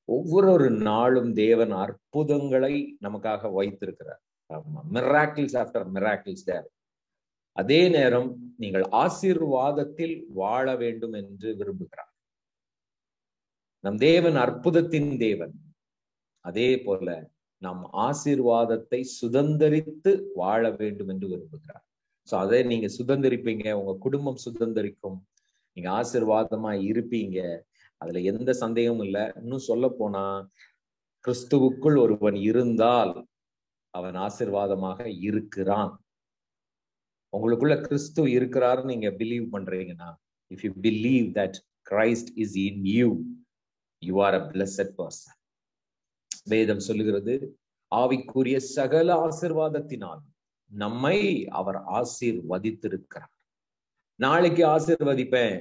ஒவ்வொரு நாளும் தேவன் அற்புதங்களை நமக்காக வைத்திருக்கிறார். மிராக்கிள்ஸ் ஆஃப்டர் மிராக்கிள்ஸ் தேர். அதே நேரம் நீங்கள் ஆசீர்வாதத்தில் வாழ வேண்டும் என்று விரும்புகிறார். நம் தேவன் அற்புதத்தின் தேவன். அதே போல நாம் ஆசீர்வாதத்தை சுதந்தரித்து வாழ வேண்டும் என்று விரும்புகிறார். சோ அதை நீங்க சுதந்திரிப்பீங்க, உங்க குடும்பம் சுதந்திரிக்கும், நீங்க ஆசீர்வாதமா இருப்பீங்க. அதுல எந்த சந்தேகமும் இல்லை. இன்னும் சொல்ல போனா, கிறிஸ்துவுக்குள் ஒருவன் இருந்தால் அவன் ஆசீர்வாதமாக இருக்கிறான். உங்களுக்குள்ள கிறிஸ்து இருக்கிறாருன்னு நீங்க பிலீவ் பண்றீங்கன்னா, if you believe that Christ is in you, you are a blessed person. வேதம் சொல்லுகிறது, ஆவிக்குரிய சகல ஆசீர்வாதத்தினால் நம்மை அவர் ஆசீர்வதித்திருக்கிறார். நாளைக்கு ஆசீர்வதிப்பேன்,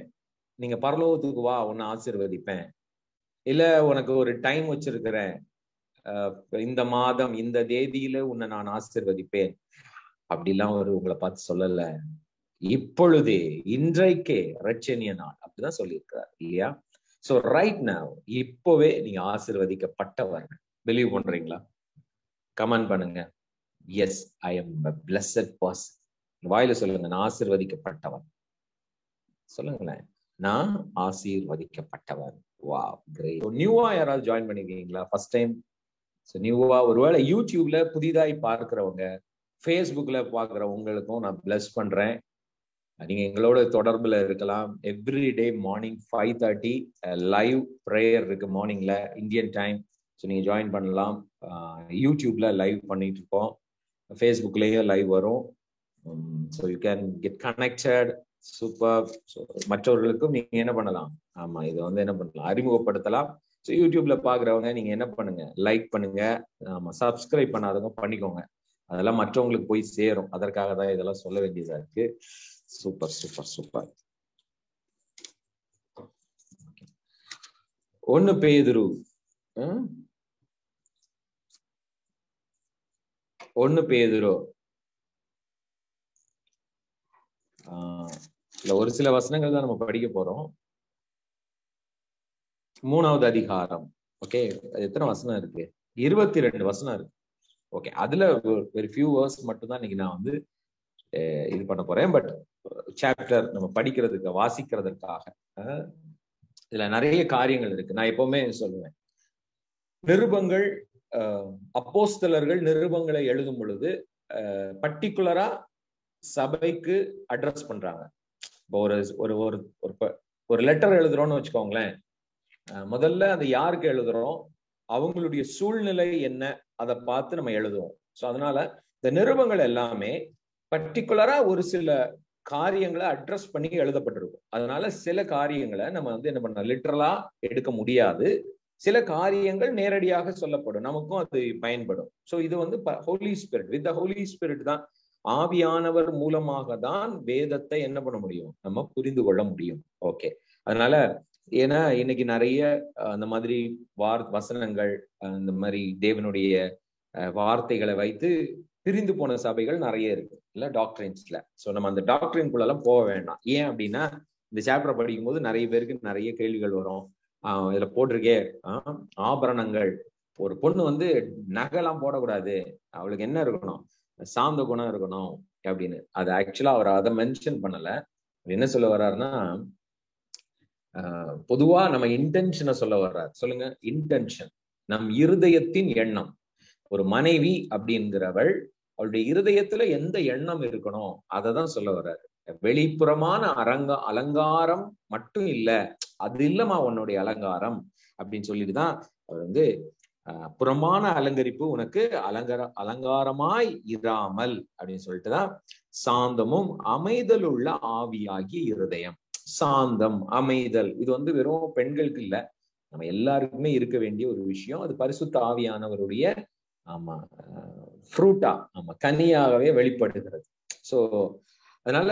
நீங்க பரலோகத்துக்கு வா, உன்னை ஆசீர்வதிப்பேன், இல்ல உனக்கு ஒரு டைம் வச்சிருக்கிறேன், இந்த மாதம் இந்த தேதியில உன்னை நான் ஆசீர்வதிப்பேன் அப்படிலாம் ஒரு உங்களை பார்த்து சொல்லல. இப்பொழுதே, இன்றைக்கே ரட்சணிய நாள் அப்படிதான் சொல்லியிருக்கிறார் இல்லையா? சோ ரைட் நவ், இப்பவே நீங்க ஆசீர்வதிக்கப்பட்டவர்கள். பிலீவ் பண்றீங்களா? கமெண்ட் பண்ணுங்க. Yes, I am a blessed person. வாயில சொல்லுங்க, நான் ஆசீர்வதிக்கப்பட்டவன். சொல்லுங்களேன், நான் ஆசீர்வதிக்கப்பட்டவன். Wow, great. நியூவா யாராவது ஜாயின் பண்ணிருக்கீங்களா? ஃபர்ஸ்ட் டைம் நியூவா, ஒருவேளை யூடியூப்ல புதிதாய் பார்க்கிறவங்க, ஃபேஸ்புக்ல பார்க்கிறவங்களுக்கும் நான் பிளஸ் பண்றேன். நீங்க எங்களோட தொடர்புல இருக்கலாம். Every day morning 5:30 live prayer இருக்கு மார்னிங்ல, இந்தியன் டைம். ஸோ நீங்க ஜாயின் பண்ணலாம். யூடியூப்ல லைவ் பண்ணிட்டு இருக்கோம், ஃபேஸ்புக்லயும் லைவ் வரும். So you can get connected. Super. So மற்றவர்களுக்கும் நீங்க என்ன பண்ணலாம், ஆமா இதை என்ன பண்ணலாம், அறிமுகப்படுத்தலாம். ஸோ யூடியூப்ல பாக்குறவங்க நீங்க என்ன பண்ணுங்க, லைக் பண்ணுங்க. ஆமா, சப்ஸ்கிரைப் பண்ணாதவங்க பண்ணிக்கோங்க. அதெல்லாம் மற்றவங்களுக்கு போய் சேரும். அதற்காக தான் இதெல்லாம் சொல்ல வேண்டியதா இருக்கு. Super super super. 1 பேதுரு 1 பேதுரு ஒரு சில வசனங்கள் தான் நம்ம படிக்க போறோம். 3வது அதிகாரம். ஓகே, எத்தனை வசனம் இருக்கு? 22 வசனம் இருக்கு. ஓகே, அதுல ஒரு ஃபியூ வேர்ஸ் மட்டும் தான் இன்னைக்கு நான் இது பண்ண போறேன். பட் சாப்டர் நம்ம படிக்கிறதுக்கு, வாசிக்கிறதுக்காக இதுல நிறைய காரியங்கள் இருக்கு. நான் எப்பவுமே சொல்லுவேன், நிருபங்கள், அப்போஸ்தலர்கள் நிருபங்களை எழுதும் பொழுது பர்டிகுலரா சபைக்கு அட்ரஸ் பண்றாங்க. இப்போ ஒரு லெட்டர் எழுதுறோம்னு வச்சுக்கோங்களேன், முதல்ல அது யாருக்கு எழுதுறோம், அவங்களுடைய சூழ்நிலை என்ன, அதை பார்த்து நம்ம எழுதுவோம். ஸோ அதனால இந்த நிருபங்கள் எல்லாமே பர்டிகுலரா ஒரு சில காரியங்களை அட்ரஸ் பண்ணி எழுதப்பட்டிருக்கும். அதனால சில காரியங்களை நம்ம என்ன பண்ண லிட்டரலா எடுக்க முடியாது. சில காரியங்கள் நேரடியாக சொல்லப்படும், நமக்கும் அது பயன்படும். ஸோ இது holy spirit, with the holy spirit தான், ஆவியானவர் மூலமாக தான் வேதத்தை என்ன பண்ண முடியும், நம்ம புரிந்து கொள்ள முடியும். ஓகே, அதனால ஏன்னா இன்னைக்கு நிறைய அந்த மாதிரி வசனங்கள், இந்த மாதிரி தேவனுடைய வார்த்தைகளை வைத்து பிரிந்து போன சபைகள் நிறைய இருக்கு இல்ல, டாக்டரின்ஸ்ல. ஸோ நம்ம அந்த டாக்டரின்குள்ள எல்லாம் போக வேண்டாம். ஏன் அப்படின்னா, இந்த சாப்டர் படிக்கும் போது நிறைய பேருக்கு நிறைய கேள்விகள் வரும். இதுல போட்டிருக்கே ஆபரணங்கள், ஒரு பொண்ணு நகைலாம் போடக்கூடாது, அவளுக்கு என்ன இருக்கணும், சாந்த குணம் இருக்கணும் அப்படின்னு. அது ஆக்சுவலா அவர் அதை மென்ஷன் பண்ணல. என்ன சொல்ல வர்றாருன்னா, பொதுவா நம்ம இன்டென்ஷனை சொல்ல வர்றாரு. சொல்லுங்க, இன்டென்ஷன், நம் இருதயத்தின் எண்ணம். ஒரு மனைவி அப்படிங்கிறவள் அவளுடைய இருதயத்துல எந்த எண்ணம் இருக்கணும் அதை தான் சொல்ல வர்றாரு. வெளிப்புறமான அலங்காரம் மட்டும் இல்ல, அது இல்லமா உன்னுடைய அலங்காரம் அப்படின்னு சொல்லிட்டு தான் அவர் புறமான அலங்கரிப்பு உனக்கு அலங்காரமாய் இராமல் அப்படின்னு சொல்லிட்டுதான் சாந்தமும் அமைதல் உள்ள ஆவியாகிய இருதயம். சாந்தம், அமைதல், இது வெறும் பெண்களுக்கு இல்ல, நம்ம எல்லாருக்குமே இருக்க வேண்டிய ஒரு விஷயம். அது பரிசுத்த ஆவியானவருடைய ஃப்ரூட்டா, கனியாகவே வெளிப்படுகிறது. சோ அதனால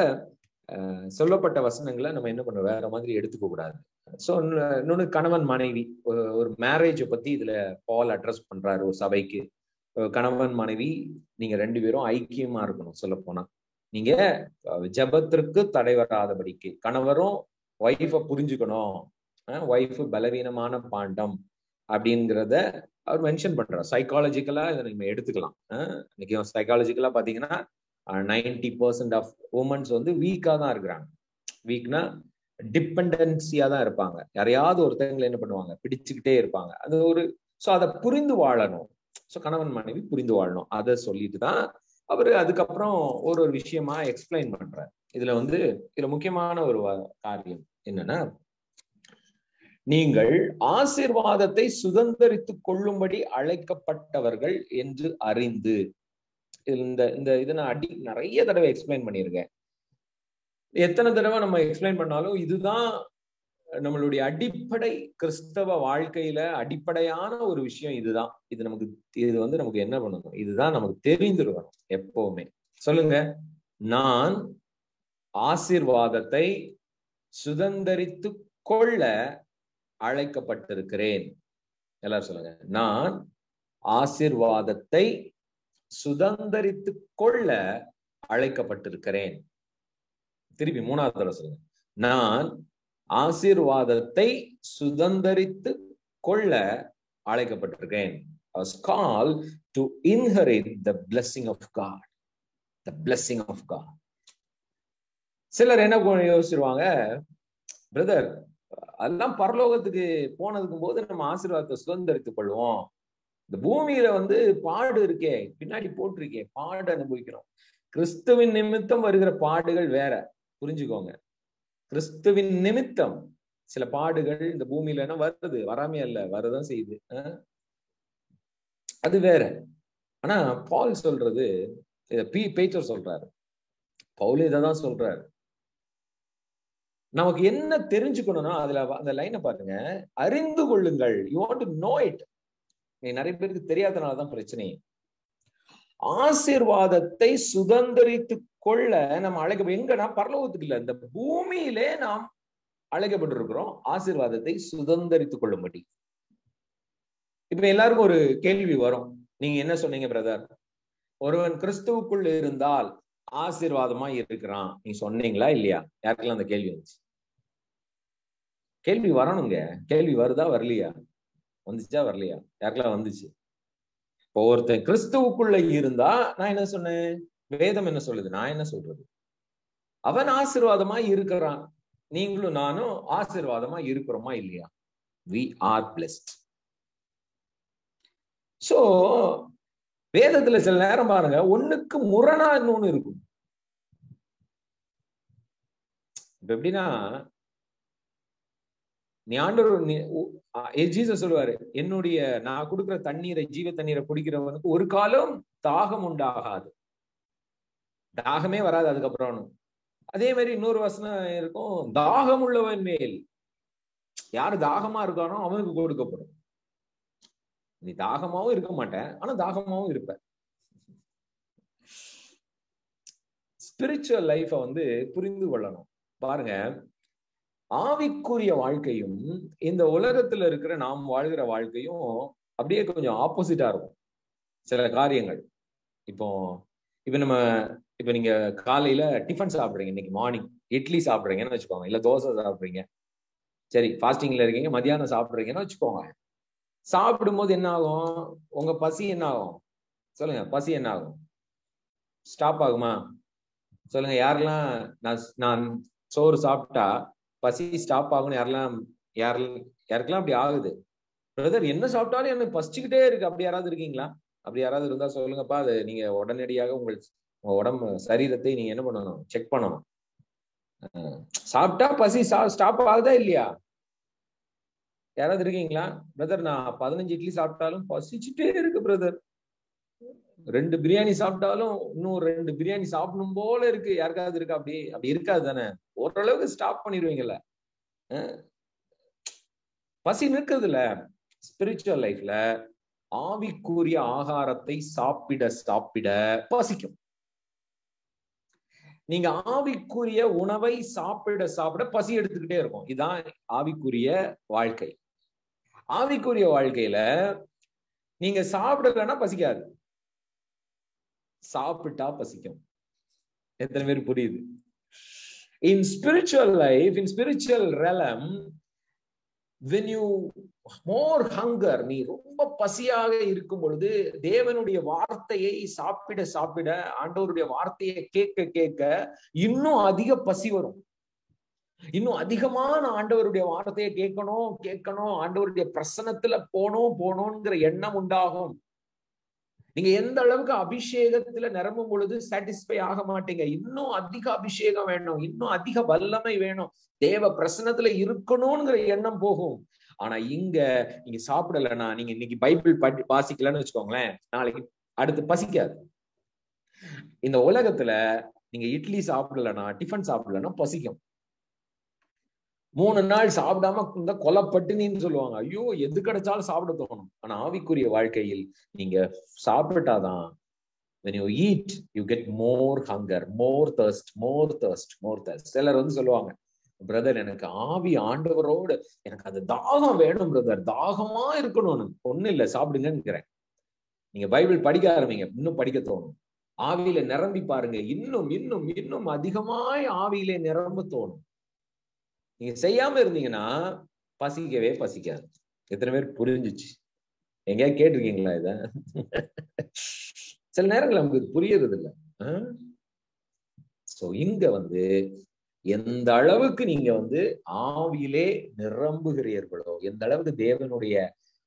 சொல்லப்பட்ட வசனங்களை நம்ம என்ன பண்ண வேற மாதிரி எடுத்துக்க கூடாது. சோ இன்னொன்னு, கணவன் மனைவி, ஒரு மேரேஜை பத்தி இதுல பால் அட்ரஸ் பண்றாரு ஒரு சபைக்கு. கணவன் மனைவி நீங்க 2 பேரும் ஐக்கியமா இருக்கணும். சொல்ல போனா, நீங்க ஜபத்திற்கு தடை வராதபடிக்கு கணவரும் ஒய்ஃபை புரிஞ்சுக்கணும். ஒய்ஃபு பலவீனமான பாண்டம் அப்படிங்கிறத அவர் மென்ஷன் பண்றார். சைக்காலஜிக்கலா இதை நம்ம எடுத்துக்கலாம். இன்னைக்கு சைக்காலஜிக்கலா பாத்தீங்கன்னா 90% ஆஃப் உமன்ஸ் வந்து வீக்கா தான் இருக்கிறாங்க. வீக்னா டிபெண்டன்சியா தான் இருப்பாங்க. யாரையாவது ஒருத்தங்களை என்ன பண்ணுவாங்க, பிடிச்சுக்கிட்டே இருப்பாங்க. அது ஒரு அதை புரிந்து வாழணும். கணவன் மனைவி புரிந்து வாழணும். அதை சொல்லிட்டு தான் அவரு அதுக்கப்புறம் ஒரு விஷயமா எக்ஸ்பிளைன் பண்றார். இதுல முக்கியமான ஒரு காரியம் என்னன்னா, நீங்கள் ஆசீர்வாதத்தை சுதந்திரித்துக் கொள்ளும்படி அழைக்கப்பட்டவர்கள் என்று அறிந்து, இதை நான் நிறைய தடவை எக்ஸ்பிளைன் பண்ணியிருக்கேன். எத்தனை தடவை நம்ம எக்ஸ்பிளைன் பண்ணாலும் இதுதான் நம்மளுடைய அடிப்படை கிறிஸ்தவ வாழ்க்கையில அடிப்படையான ஒரு விஷயம். இதுதான். நமக்கு என்ன பண்ணணும், இதுதான் நமக்கு தெரிந்திருக்கணும் எப்பவுமே. சொல்லுங்க, நான் ஆசீர்வாதத்தை சுதந்திரித்து கொள்ள அழைக்கப்பட்டிருக்கிறேன். எல்லாரும் சொல்லுங்க, நான் ஆசீர்வாதத்தை சுதந்திரித்து கொள்ள அழைக்கப்பட்டிருக்கிறேன். திருப்பி மூணாவது தடவை சொல்லுங்க, நான் ஆசீர்வாதத்தை சுதந்திரித்து கொள்ள அழைக்கப்பட்டிருக்கேன். I was called to inherit the blessing of God. The blessing of God. சிலர் என்ன யோசிச்சிருவாங்க, பிரதர் அதெல்லாம் பரலோகத்துக்கு போனதுக்கும் போது நம்ம ஆசீர்வாதத்தை சுதந்திரித்துக் கொள்வோம். இந்த பூமியில பாடு இருக்கே, பின்னாடி போட்டிருக்கே, பாடு அனுபவிக்கிறோம். கிறிஸ்துவின் நிமித்தம் வருகிற பாடுகள் வேற, புரிஞ்சுக்கோங்க. கிறிஸ்துவின் நிமித்தம் சில பாடுகள் இந்த பூமியில வருது, வராமே அல்ல, வரதான் செய்யுது, அது வேற. ஆனா பவுல் சொல்றது, பீட்டர் சொல்றாரு, பவுல் இதான் சொல்றாரு. நமக்கு என்ன தெரிஞ்சுக்கணும்னா, அதுல அந்த லைனை பாருங்க, அறிந்து கொள்ளுங்கள். You want to know it. நிறைய பேருக்கு தெரியாதனாலதான் பிரச்சனை. ஆசீர்வாதத்தை சுதந்திரித்து கொள்ள நம்ம எங்கன்னா பரலோகத்துக்கு இல்ல, இந்த பூமியிலே நாம் அழைக்கப்பட்டிருக்கிறோம் ஆசீர்வாதத்தை சுதந்திரித்துக் கொள்ளும்படி. இப்ப எல்லாருக்கும் ஒரு கேள்வி வரும், நீங்க என்ன சொன்னீங்க பிரதர், ஒருவன் கிறிஸ்துவுக்குள் இருந்தால் ஆசீர்வாதமா இருக்கிறான், நீ சொன்னீங்களா இல்லையா? யாருக்கெல்லாம் அந்த கேள்வி வந்துச்சு? கேள்வி வரணுங்க. கேள்வி வருதா வரலையா? வந்துச்சா வரலையா? யாருக்கெல்லாம் வந்துச்சு? இப்போ ஒருத்தன் கிறிஸ்துவுக்குள்ள இருந்தா நான் என்ன சொன்னேன், வேதம் என்ன சொல்லுது, நான் என்ன சொல்றது, அவன் ஆசீர்வாதமா இருக்கிறான். நீங்களும் நானும் ஆசீர்வாதமா இருக்கிறோமா இல்லையா? We are blessed. சோ வேதத்துல சில நேரம் பாருங்க, ஒண்ணுக்கு முரணா இன்னொன்னு இருக்கும். இப்ப எப்படின்னா, நீ ஆண்டவர் ஜீசஸ் சொல்லுவாரு, என்னுடைய நான் கொடுக்கிற தண்ணீரை, ஜீவ தண்ணீரை குடிக்கிறவனுக்கு ஒரு காலம் தாகம் உண்டாகாது, தாகமே வராது அதுக்கப்புறம். அதே மாதிரி இன்னொரு வசனம் இருக்கும், தாகம் உள்ளவன் மேல், யாரு தாகமா இருக்கானோ அவனுக்கு கொடுக்கப்படும். நீ தாகமாவும் இருக்க மாட்டேன், ஆனா தாகமாவும் இருப்ப. ஸ்பிரிச்சுவல் லைஃப புரிந்து கொள்ளணும். பாருங்க, ஆவிக்குரிய வாழ்க்கையும் இந்த உலகத்துல இருக்கிற நாம் வாழ்கிற வாழ்க்கையும் அப்படியே கொஞ்சம் ஆப்போசிட்டா இருக்கும் சில காரியங்கள். இப்ப நீங்க காலையில டிஃபன் சாப்பிடுறீங்க, இன்னைக்கு மார்னிங் இட்லி சாப்பிடுறீங்கன்னு வச்சுக்கோங்க, இல்ல தோசை சாப்பிடுறீங்க, சரி ஃபாஸ்டிங்ல இருக்கீங்க, மத்தியானம் சாப்பிடுறீங்கன்னு வச்சுக்கோங்க. சாப்பிடும் போது என்ன ஆகும், உங்க பசி என்ன ஆகும் சொல்லுங்க, பசி என்ன ஆகும், ஸ்டாப் ஆகுமா சொல்லுங்க? யாரெல்லாம் நான் சோறு சாப்பிட்டா பசி ஸ்டாப் ஆகும்னு யாருக்கெல்லாம் அப்படி ஆகுது? பிரதர் என்ன சாப்பிட்டாலும் எனக்கு பசிச்சுக்கிட்டே இருக்கு, அப்படி யாராவது இருக்கீங்களா? அப்படி யாராவது இருந்தா சொல்லுங்கப்பா. அது நீங்க உடனடியாக உங்க உடம்பு சரீரத்தை நீங்க என்ன பண்ணணும், செக் பண்ணணும். சாப்பிட்டா பசி ஸ்டாப் ஆகுதா இல்லையா? யாராவது இருக்கீங்களா? பிரதர் நான் 15 இட்லி சாப்பிட்டாலும் பசிச்சுட்டே இருக்கு பிரதர், 2 பிரியாணி சாப்பிட்டாலும் இன்னும் 2 பிரியாணி சாப்பிடணும் போல இருக்கு, யாருக்காவது இருக்கா? அப்படி இருக்காது தானே? ஓரளவுக்கு ஸ்டாப் பண்ணிடுவீங்கல்ல. பசி நிற்கிறது இல்ல. ஸ்பிரிச்சுவல் லைஃப்ல ஆவிக்குரிய ஆகாரத்தை சாப்பிட சாப்பிட பசிக்கும். நீங்க ஆவிக்குரிய உணவை சாப்பிட சாப்பிட பசி எடுத்துக்கிட்டே இருக்கும். இதுதான் ஆவிக்குரிய வாழ்க்கை. ஆவிக்குரிய வாழ்க்கையில நீங்க சாப்பிடலன்னா பசிக்காது, சாப்பிட்டா பசிக்கும். எத்தனை பேர் புரியுது? In spiritual life, in spiritual realm, when you more hunger, நீ ரொம்ப பசியாக இருக்கும் பொழுது தேவனுடைய வார்த்தையை சாப்பிட சாப்பிட, ஆண்டவருடைய வார்த்தையை கேட்க கேட்க இன்னும் அதிக பசி வரும். இன்னும் அதிகமான ஆண்டவருடைய வார்த்தையை கேட்கணும் கேட்கணும், ஆண்டவருடைய பிரசன்னத்துல போகணுங்கிற எண்ணம் உண்டாகும். நீங்க எந்த அளவுக்கு அபிஷேகத்துல நிரம்பும் பொழுது சாட்டிஸ்ஃபை ஆக மாட்டீங்க. இன்னும் அதிக அபிஷேகம் வேணும், இன்னும் அதிக வல்லமை வேணும், தேவ பிரசன்னத்துல இருக்கணும்ங்கிற எண்ணம் போகும். ஆனா இங்க நீங்க சாப்பிடலன்னா, நீங்க இன்னைக்கு பைபிள் வாசிக்கலன்னு வச்சுக்கோங்களேன், நாளைக்கு அடுத்து பசிக்காது. இந்த உலகத்துல நீங்க இட்லி சாப்பிடலன்னா, டிஃபன் சாப்பிடலன்னா பசிக்கும். 3 நாள் சாப்பிடாம இந்த கொலைப்பட்டினின்னு சொல்லுவாங்க. ஐயோ, எது கிடைச்சாலும் சாப்பிட தோணும். ஆனா ஆவிக்குரிய வாழ்க்கையில் நீங்க சாப்பிட்டாதான், when you eat you get more hunger, more thirst, more thirst, more thirst. சிலர் வந்து சொல்லுவாங்க, பிரதர் எனக்கு ஆவி ஆண்டவரோடு எனக்கு அது தாகம் வேணும் பிரதர், தாகமா இருக்கணும்னு. ஒண்ணு இல்ல, சாப்பிடுங்கிறேன். நீங்க பைபிள் படிக்க ஆரம்பிங்க, இன்னும் படிக்க தோணும். ஆவியில நிரம்பி பாருங்க, இன்னும் இன்னும் இன்னும் அதிகமாய் ஆவியிலே நிரம்ப தோணும். நீங்க செய்யாம இருந்தீங்கன்னா பசிக்கவே பசிக்காது. எத்தனை பேர் புரிஞ்சிச்சு? எங்கேயா கேட்டிருக்கீங்களா இத? சில நேரங்கள் நமக்கு புரியறது இல்லை. சோ இங்க வந்து எந்த அளவுக்கு நீங்க வந்து ஆவியிலே நிரம்புகிறீர்களோ, எந்த அளவுக்கு தேவனுடைய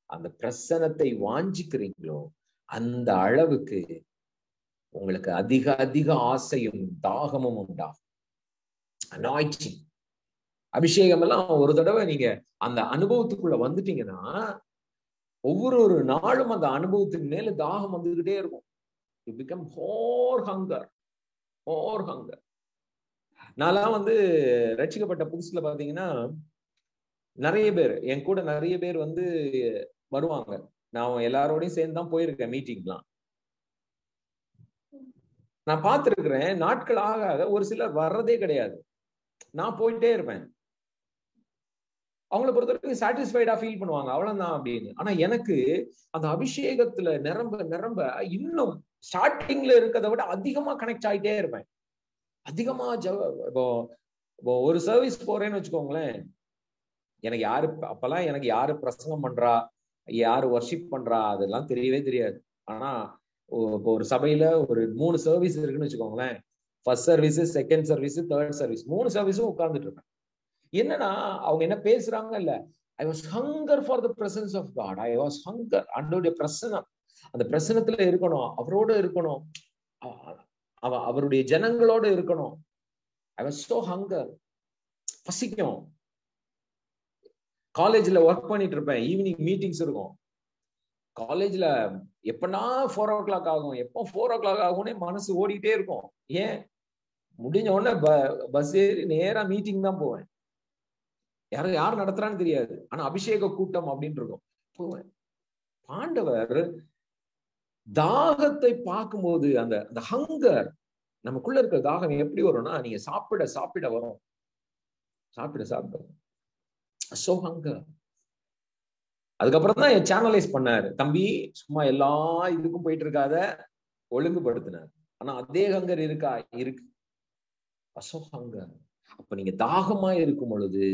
அந்த பிரசன்னத்தை வாஞ்சிக்கிறீங்களோ, அந்த அளவுக்கு உங்களுக்கு அதிக அதிக ஆசையும் தாகமும் உண்டாகும். அனாயிட்டிங், அபிஷேகம் எல்லாம் ஒரு தடவை நீங்க அந்த அனுபவத்துக்குள்ள வந்துட்டீங்கன்னா, ஒவ்வொரு நாளும் அந்த அனுபவத்துக்கு மேல தாகம் வந்துகிட்டே இருக்கும். You become more hunger, more hunger. நான்லாம் வந்து ரட்சிக்கப்பட்ட புதுசுல பாத்தீங்கன்னா, நிறைய பேர் என் கூட நிறைய பேர் வந்து வருவாங்க. நான் எல்லாரோடையும் சேர்ந்து தான் போயிருக்கேன் மீட்டிங்லாம். நான் பார்த்திருக்கிறேன், நாட்கள் ஆக ஆக ஒரு சிலர் வர்றதே கிடையாது. நான் போயிட்டே இருப்பேன். அவங்கள பொறுத்த வரைக்கும் சாட்டிஸ்ஃபைடா ஃபீல் பண்ணுவாங்க, அவ்வளவுதான் அப்படின்னு. ஆனா எனக்கு அந்த அபிஷேகத்துல நிரம்ப நிரம்ப இன்னும் ஸ்டார்டிங்ல இருக்கிறத விட அதிகமா கனெக்ட் ஆகிட்டே இருப்பேன். அதிகமா இப்போ ஒரு சர்வீஸ் போறேன்னு வச்சுக்கோங்களேன், எனக்கு யாரு அப்பெல்லாம் எனக்கு யாரு பிரசங்கம் பண்றா, யாரு வர்ஷிப் பண்றா அதெல்லாம் தெரியவே தெரியாது. ஆனா இப்போ ஒரு சபையில ஒரு 3 சர்வீஸ் இருக்குன்னு வச்சுக்கோங்களேன், first service, second service, third service, 3 சர்வீஸும் உட்கார்ந்துட்டு இருப்பேன். என்னன்னா அவங்க என்ன பேசுறாங்க இல்ல, I was hunger for the presence of God, I was hunger. ஆண்டவருடைய பிரசன்னம், அந்த பிரசனத்துல இருக்கணும், அவரோட இருக்கணும், அவருடைய ஜனங்களோட இருக்கணும். I was so hunger. பசிக்கும். காலேஜ்ல ஒர்க் பண்ணிட்டு இருப்பேன், ஈவினிங் மீட்டிங்ஸ் இருக்கும். காலேஜ்ல எப்பனா 4 o'clock ஆகும், எப்போ 4 o'clock ஆகும்னே மனசு ஓடிட்டே இருக்கும். ஏன்? முடிஞ்ச உடனே பஸ் ஏறி நேரா மீட்டிங் தான் போவேன். யார் நடத்துறான்னு தெரியாது, ஆனா அபிஷேக கூட்டம் அப்படின்னு இருக்கும், போவேன். ஆண்டவர் தாகத்தை பார்க்கும்போது அந்த அந்த ஹங்கர் நமக்குள்ள இருக்கிற தாகம் எப்படி வரும்னா, நீங்க சாப்பிட சாப்பிட வரும், சாப்பிட சாப்பிட சோ ஹங்கர். அதுக்கப்புறம் தான் என் சேனலைஸ் பண்ணாரு, தம்பி சும்மா எல்லா இதுக்கும் போயிட்டு இருக்காத, ஒழுங்குபடுத்தினார். ஆனா அதே ஹங்கர் இருக்கா? இருக்கு. அசோ ஹங்கர். அப்ப நீங்க தாகமா இருக்கும் பொழுது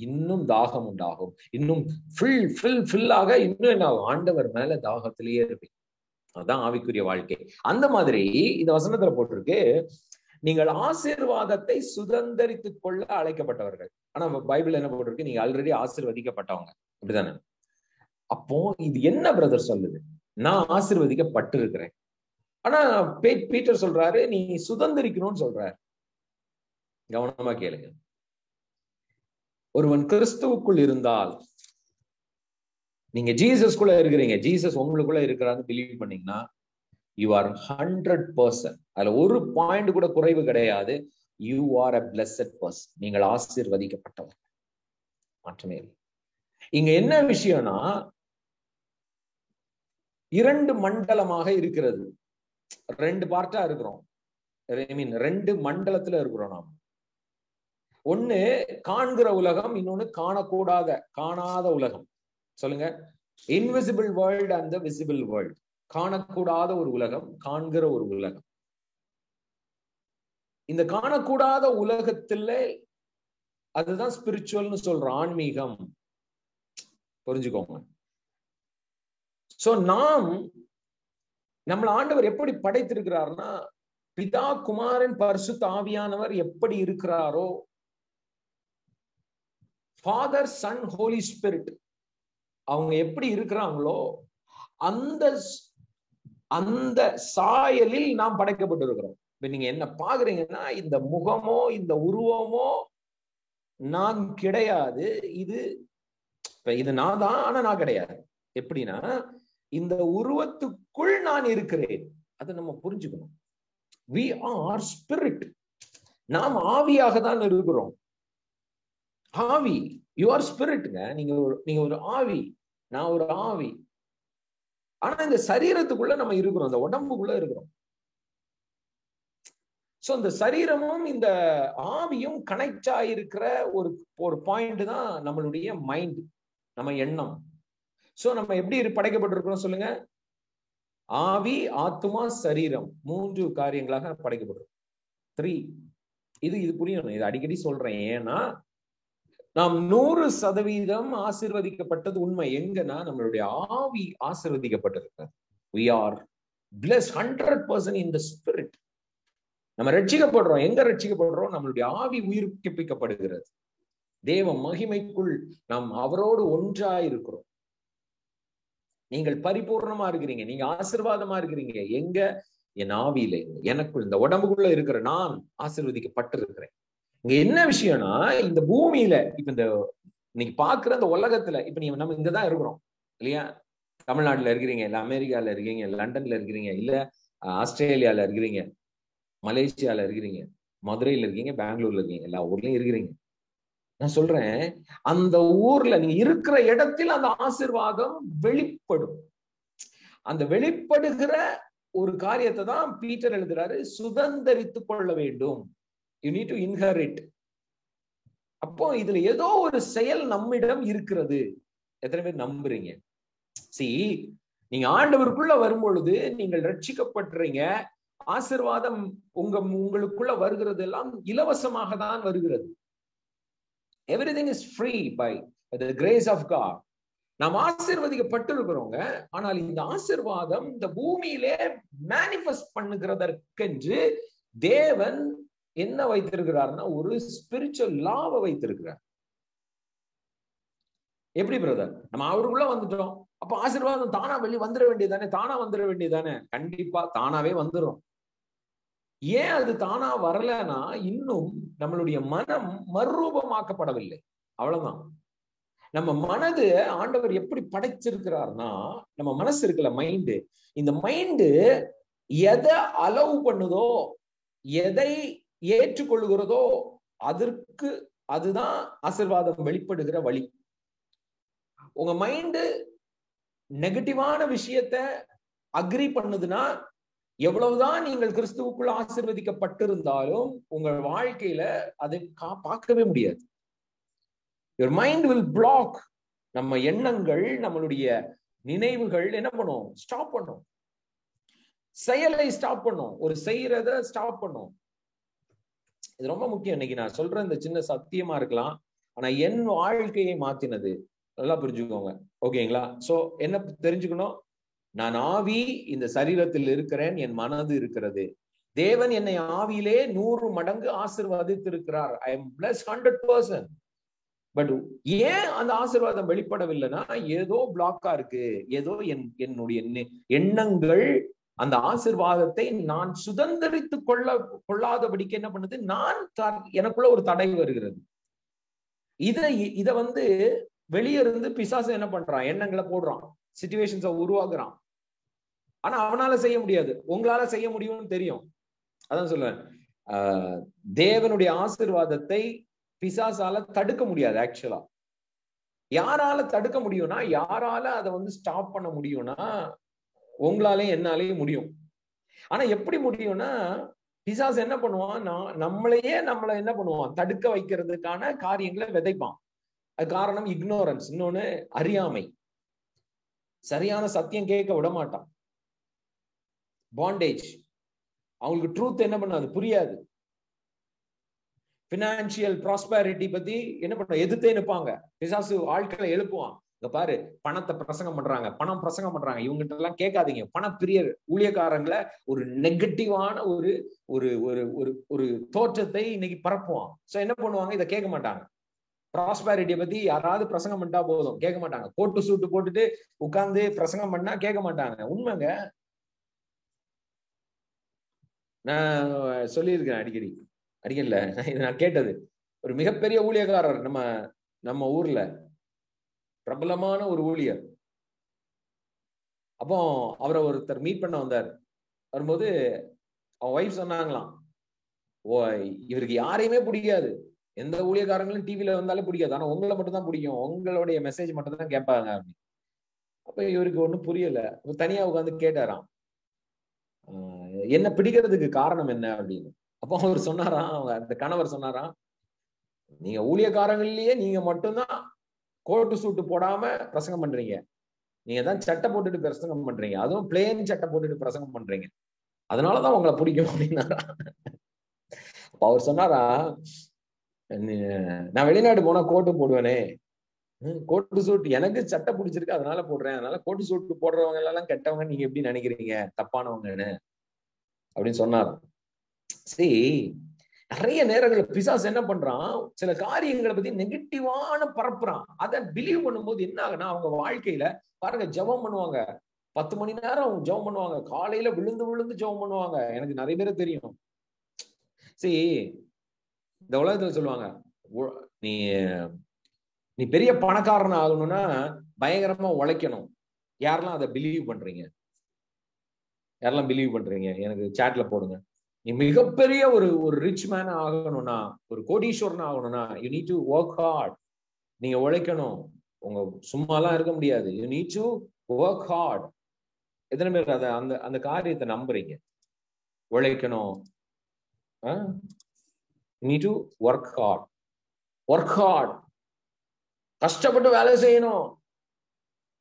இன்னும் தாகம் உண்டாகும், இன்னும் ஃபில்லாக இன்னும் என்ன ஆகும்? ஆண்டவர் மேல தாகத்திலேயே இருப்பீங்க. அதுதான் ஆவிக்குரிய வாழ்க்கை. அந்த மாதிரி இந்த வசனத்துல போட்டிருக்கு, நீங்கள் ஆசீர்வாதத்தை சுதந்தரித்துக் கொள்ள அழைக்கப்பட்டவர்கள். ஆனா பைபிள் என்ன போட்டிருக்கு? நீங்க ஆல்ரெடி ஆசீர்வதிக்கப்பட்டவங்க, அப்படிதானே? அப்போ இது என்ன பிரதர் சொல்லுது? நான் ஆசீர்வதிக்கப்பட்டு இருக்கிறேன், ஆனா பீட்டர் சொல்றாரு நீ சுதந்திரிக்கணும்னு சொல்றாரு. கவனமா கேளுங்க. ஒருவன் கிறிஸ்துவுக்குள் இருந்தால், நீங்க ஜீசஸ்குள்ள இருக்கிறீங்க, ஜீசஸ் உங்களுக்குள்ள இருக்கிறான்னு பிலீவ் பண்ணீங்கன்னா, யூ ஆர் 100%. அதுல ஒரு பாயிண்ட் கூட குறைவு கிடையாது. You are a blessed person. நீங்கள் ஆசீர்வதிக்கப்பட்டவர், மாற்றமே இல்லை. இங்க என்ன விஷயம்னா, 2 மண்டலமாக இருக்கிறது, 2 பார்ட்டா இருக்கிறோம். ஐ மீன் 2 மண்டலத்துல இருக்கிறோம் நாம். ஒண்ணு காண்கிற உலகம், இன்னொன்னு காணாத உலகம். சொல்லுங்க, invisible world and the visible world. காணக்கூடாத ஒரு உலகம், காண்கிற ஒரு உலகம். இந்த காணக்கூடாத உலகத்துல அதுதான் ஸ்பிரிச்சுவல்னு சொல்றோம், ஆன்மீகம். புரிஞ்சுக்கோங்க. சோ நம்மள ஆண்டவர் எப்படி படைத்திருக்கிறார்னா, பிதா குமாரன் பரிசுத்த ஆவியானவர் எப்படி இருக்கிறாரோ, ஃபாதர் சன் ஹோலி ஸ்பிரிட் அவங்க எப்படி இருக்கிறாங்களோ அந்த சாயலில் நாம் படைக்கப்பட்டிருக்கிறோம். இப்ப நீங்க என்ன பாக்குறீங்கன்னா, இந்த முகமோ இந்த உருவமோ நான் கிடையாது. இது நான் தான், ஆனா நான் கிடையாது. எப்படின்னா, இந்த உருவத்துக்குள் நான் இருக்கிறேன். அதை நம்ம புரிஞ்சுக்கணும். we are spirit. நாம் ஆவியாக தான் இருக்கிறோம். ஆவி, you are spiritங்க. நீங்க ஒரு ஆவி, நான் ஒரு ஆவி. ஆனா இந்த சரீரத்துக்குள்ள நம்ம இருக்கிறோம், இந்த உடம்புக்குள்ள இருக்கிறோம். சோ இந்த சரீரமும் இந்த ஆவியும் கனெக்ட் ஆயிருக்கிற ஒரு பாயிண்ட் தான் நம்மளுடைய மைண்ட், நம்ம எண்ணம். சோ நம்ம எப்படி படைக்கப்பட்டிருக்கிறோம் சொல்லுங்க? ஆவி, ஆத்மா, சரீரம், 3 காரியங்களாக படைக்கப்பட்டிருக்கோம். 3. இது புரியணும். இது அடிக்கடி சொல்றேன். ஏன்னா நாம் 100% ஆசீர்வதிக்கப்பட்டது உண்மை. எங்கன்னா நம்மளுடைய ஆவி ஆசீர்வதிக்கப்பட்டிருக்கிறது. we are blessed 100% in the spirit. நம்ம ரட்சிக்கப்படுறோம். எங்க ரட்சிக்கப்படுறோம்? நம்மளுடைய ஆவி உயிர்ப்பிக்கப்படுகிறது. தேவ மகிமைக்குள் நாம் அவரோடு ஒன்றாயிருக்கிறோம். நீங்கள் பரிபூர்ணமா இருக்கிறீங்க, நீங்க ஆசீர்வாதமா இருக்கிறீங்க. எங்க? என் ஆவியில, எனக்குள், இந்த உடம்புக்குள்ள இருக்கிற நான் ஆசீர்வதிக்கப்பட்டிருக்கிறேன். இங்க என்ன விஷயம்னா, இந்த பூமியில இப்ப இன்னைக்கு பாக்குற இந்த உலகத்துல இப்ப நம்ம இங்கதான் இருக்கிறோம் இல்லையா? தமிழ்நாட்டுல இருக்கிறீங்க, இல்ல அமெரிக்கால இருக்கிறீங்க, லண்டன்ல இருக்கிறீங்க, இல்ல ஆஸ்திரேலியால இருக்கிறீங்க, மலேசியால இருக்கிறீங்க, மதுரையில இருக்கீங்க, பெங்களூர்ல இருக்கீங்க, எல்லா ஊர்லயும் இருக்கிறீங்க. நான் சொல்றேன், அந்த ஊர்ல நீங்க இருக்கிற இடத்தில் அந்த ஆசீர்வாதம் வெளிப்படும். அந்த வெளிப்படுகிற ஒரு காரியத்தை தான் பீட்டர் எழுதுறாரு, சுதந்தரித்துக் கொள்ள வேண்டும். You need to inherit. அப்போ இதுல ஏதோ ஒரு செயல் நம்மிடம் இருக்கிறது. எத்தனை பேர் நம்புறீங்க? நீங்க ஆண்டவருக்குள்ள வரும்பொழுது நீங்கள் ரட்சிக்கப்படுறீங்க. ஆசீர்வாதம் உங்களுக்குள்ள வருகிறது எல்லாம் இலவசமாக தான் வருகிறது. Everything is free by the grace of God. நாம் ஆசீர்வதிக்கப்பட்டிருக்கிறோங்க. ஆனால் இந்த ஆசீர்வாதம் இந்த பூமியிலே மேனிஃபெஸ்ட் பண்ணுகிறதற்கென்று தேவன் என்ன வைத்திருக்கிறார்னா, ஒரு ஸ்பிரிச்சுவல் லாவை வைத்திருக்கிறார். எப்படி பிரதர்? நம்ம அவருக்குள்ள வந்துட்டோம், அப்ப ஆசீர்வாதம் தானா வந்துட வேண்டியதானே? தானா வந்துட வேண்டியதானே? கண்டிப்பா தானாவே வந்துடும். ஏன் அது தானா வரலன்னா, இன்னும் நம்மளுடைய மனம் மறுரூபமாக்கப்படவில்லை. அவ்வளவுதான். நம்ம மனது ஆண்டவர் எப்படி படைச்சிருக்கிறார்னா, நம்ம மனசு இருக்குல்ல, மைண்டு, இந்த மைண்டு எதை அலோவ் பண்ணுதோ, எதை ஏற்றுக்கொள்ளுகிறதோ அதுதான் ஆசீர்வாதம் வெளிப்படுகிற வழி. உங்க மைண்டு நெகட்டிவான விஷயத்த அக்ரி பண்ணுதுன்னா, எவ்வளவுதான் நீங்கள் கிறிஸ்துவுக்குள்ள ஆசீர்வதிக்கப்பட்டிருந்தாலும் உங்கள் வாழ்க்கையில அதை பார்க்கவே முடியாது. Your mind will block. நம்ம எண்ணங்கள், நம்மளுடைய நினைவுகள் என்ன பண்ணும்? ஸ்டாப் பண்ணும். செயலை ஸ்டாப் பண்ணும். ஒரு செய்யறத ஸ்டாப் பண்ணும். இது ரொம்ப முக்கியம். இன்னைக்கு நான் சொல்ற இந்த சின்ன சத்தியமா இருக்கலாம், ஆனா என் வாழ்க்கையை மாத்தினது. நல்லா புரிஞ்சுக்கோங்க. ஓகேங்களா? சோ என்ன தெரிஞ்சுக்கணும்? நான் ஆவி, இந்த சரீரத்தில் இருக்கிறேன், என் மனது இருக்கிறது. தேவன் என்னை ஆவியிலே 100 மடங்கு ஆசீர்வதித்திருக்கிறார். I am blessed 100%. பட் ஏன் அந்த ஆசீர்வாதம் வெளிப்படவில்லைன்னா, ஏதோ பிளாக்கா இருக்கு. ஏதோ என்னுடைய எண்ணங்கள் அந்த ஆசீர்வாதத்தை நான் சுதந்திரித்துக் கொள்ளாதபடிக்கு என்ன பண்ணுது? எனக்குள்ள ஒரு தடை வருகிறது. இத வெளியே இருந்து பிசாசு என்ன பண்றான்? எண்ணங்களை போடுறான், சிச்சுவேஷன்ஸை உருவாக்குறான். ஆனா அவனால செய்ய முடியாது, உங்களால செய்ய முடியும்னு தெரியும். அதான் சொல்லுவேன், தேவனுடைய ஆசீர்வாதத்தை பிசாசால தடுக்க முடியாது. ஆக்சுவலா யாரால தடுக்க முடியும்னா, யாரால அதை ஸ்டாப் பண்ண முடியும்னா, உங்களாலேயும் என்னாலேயும் முடியும். ஆனா எப்படி முடியும்னா, பிசாசு என்ன பண்ணுவான்? நம்மளை என்ன பண்ணுவான்? தடுக்க வைக்கிறதுக்கான காரியங்களை விதைப்பான். அது காரணம் இக்னோரன்ஸ், இன்னொன்னு அறியாமை. சரியான சத்தியம் கேட்க விட மாட்டான். பாண்டேஜ். அவங்களுக்கு ட்ரூத் என்ன பண்ணாது? புரியாது. பினான்சியல் ப்ராஸ்பரிட்டி பத்தி என்ன பண்ண எதிர்த்தே நிற்பாங்க. பிசாசு ஆட்களை எழுப்புவான். பாரு, பணத்தை பிரசங்கம் பண்றாங்க, பணம் பிரசங்கம் பண்றாங்க, இவங்கிட்ட எல்லாம் கேட்காதீங்க. பணப்பிரியர் ஊழியக்காரங்களை ஒரு நெகட்டிவான ஒரு ஒரு ஒரு ஒரு ஒரு தோற்றத்தை இன்னைக்கு பரப்புவான். சோ என்ன பண்ணுவாங்க, இதை கேட்க மாட்டாங்க. ப்ராஸ்பரிட்டியை பத்தி யாராவது பிரசங்கம் பண்ணிட்டா போதும், கேட்க மாட்டாங்க. கோட்டு சூட்டு போட்டுட்டு உட்கார்ந்து பிரசங்கம் பண்ணா கேட்க மாட்டாங்க. உண்மைங்க, நான் சொல்லியிருக்கேன் அடிக்கல நான் கேட்டது. ஒரு மிகப்பெரிய ஊழியக்காரர் நம்ம ஊர்ல, பிரபலமான ஒரு ஊழியர். அப்போ அவரை ஒருத்தர் மீட் பண்ண வந்தார். வரும்போது அவன் ஒய்ஃப் சொன்னாங்களாம், ஓ இவருக்கு யாரையுமே பிடிக்காது, எந்த ஊழியக்காரங்களும் டிவில வந்தாலே பிடிக்காது, ஆனா உங்களை மட்டும் தான் பிடிக்கும், உங்களுடைய மெசேஜ் மட்டும் தான் கேட்பாங்க அப்படின்னு. அப்ப இவருக்கு ஒண்ணும் புரியல. தனியா உட்காந்து கேட்டாராம், என்ன பிடிக்கிறதுக்கு காரணம் என்ன அப்படின்னு. அப்போ அவர் சொன்னாராம், அந்த கணவர் சொன்னாராம், நீங்க ஊழியக்காரங்கள்லயே நீங்க மட்டும்தான் கோட்டு சூட்டு போடாம பிரசங்கம் பண்றீங்க, நீங்க தான் சட்டை போட்டுட்டு பிரசங்கம் பண்றீங்க, அதுவும் பிளேன் சட்டை போட்டுட்டு பிரசங்கம் பண்றீங்க, அதனாலதான் உங்களை பிடிக்கும் அப்படின்னாரா. அவர் சொன்னாரா, நான் வெளிநாடு போனா கோட்டு போடுவேனே, கோட்டு சூட் எனக்கு சட்டை பிடிச்சிருக்கு அதனால போடுறேன், அதனால கோட்டு சூட்டு போடுறவங்க எல்லாம் கெட்டவங்க நீங்க எப்படி நினைக்கிறீங்க, தப்பானவங்கன்னு அப்படின்னு சொன்னார். சரி, நிறைய நேரங்கள் பிசாசு என்ன பண்றான், சில காரியங்களை பத்தி நெகட்டிவான பரப்புறான். அதை பிலீவ் பண்ணும்போது என்ன ஆகுனா, அவங்க வாழ்க்கையில பாருங்க, ஜெபம் பண்ணுவாங்க, 10 மணி நேரம் ஜெபம் பண்ணுவாங்க, காலையில விழுந்து ஜெபம் பண்ணுவாங்க. எனக்கு நிறைய பேர் தெரியும். சரி, இந்த உலகத்துல சொல்லுவாங்க, நீ நீ பெரிய பணக்காரன் ஆகணும்னா பயங்கரமா உழைக்கணும். யாரெல்லாம் அதை பிலீவ் பண்றீங்க? யாரெல்லாம் பிலீவ் பண்றீங்க எனக்கு சாட்ல போடுங்க. நீ மிகப்பெரிய ஒரு ரிச் மேன் ஆகணும்னா, ஒரு கோடீஸ்வரன் ஆகணும்னா, you need to work hard. நீங்க உழைக்கணும், உங்க சும்மாலாம் இருக்க முடியாது. You need to work hard. எத்தனை பேர் அதை அந்த காரியத்தை நம்புறீங்க? உழைக்கணும், need to work hard. Work hard, கஷ்டப்பட்டு வேலை செய்யணும்.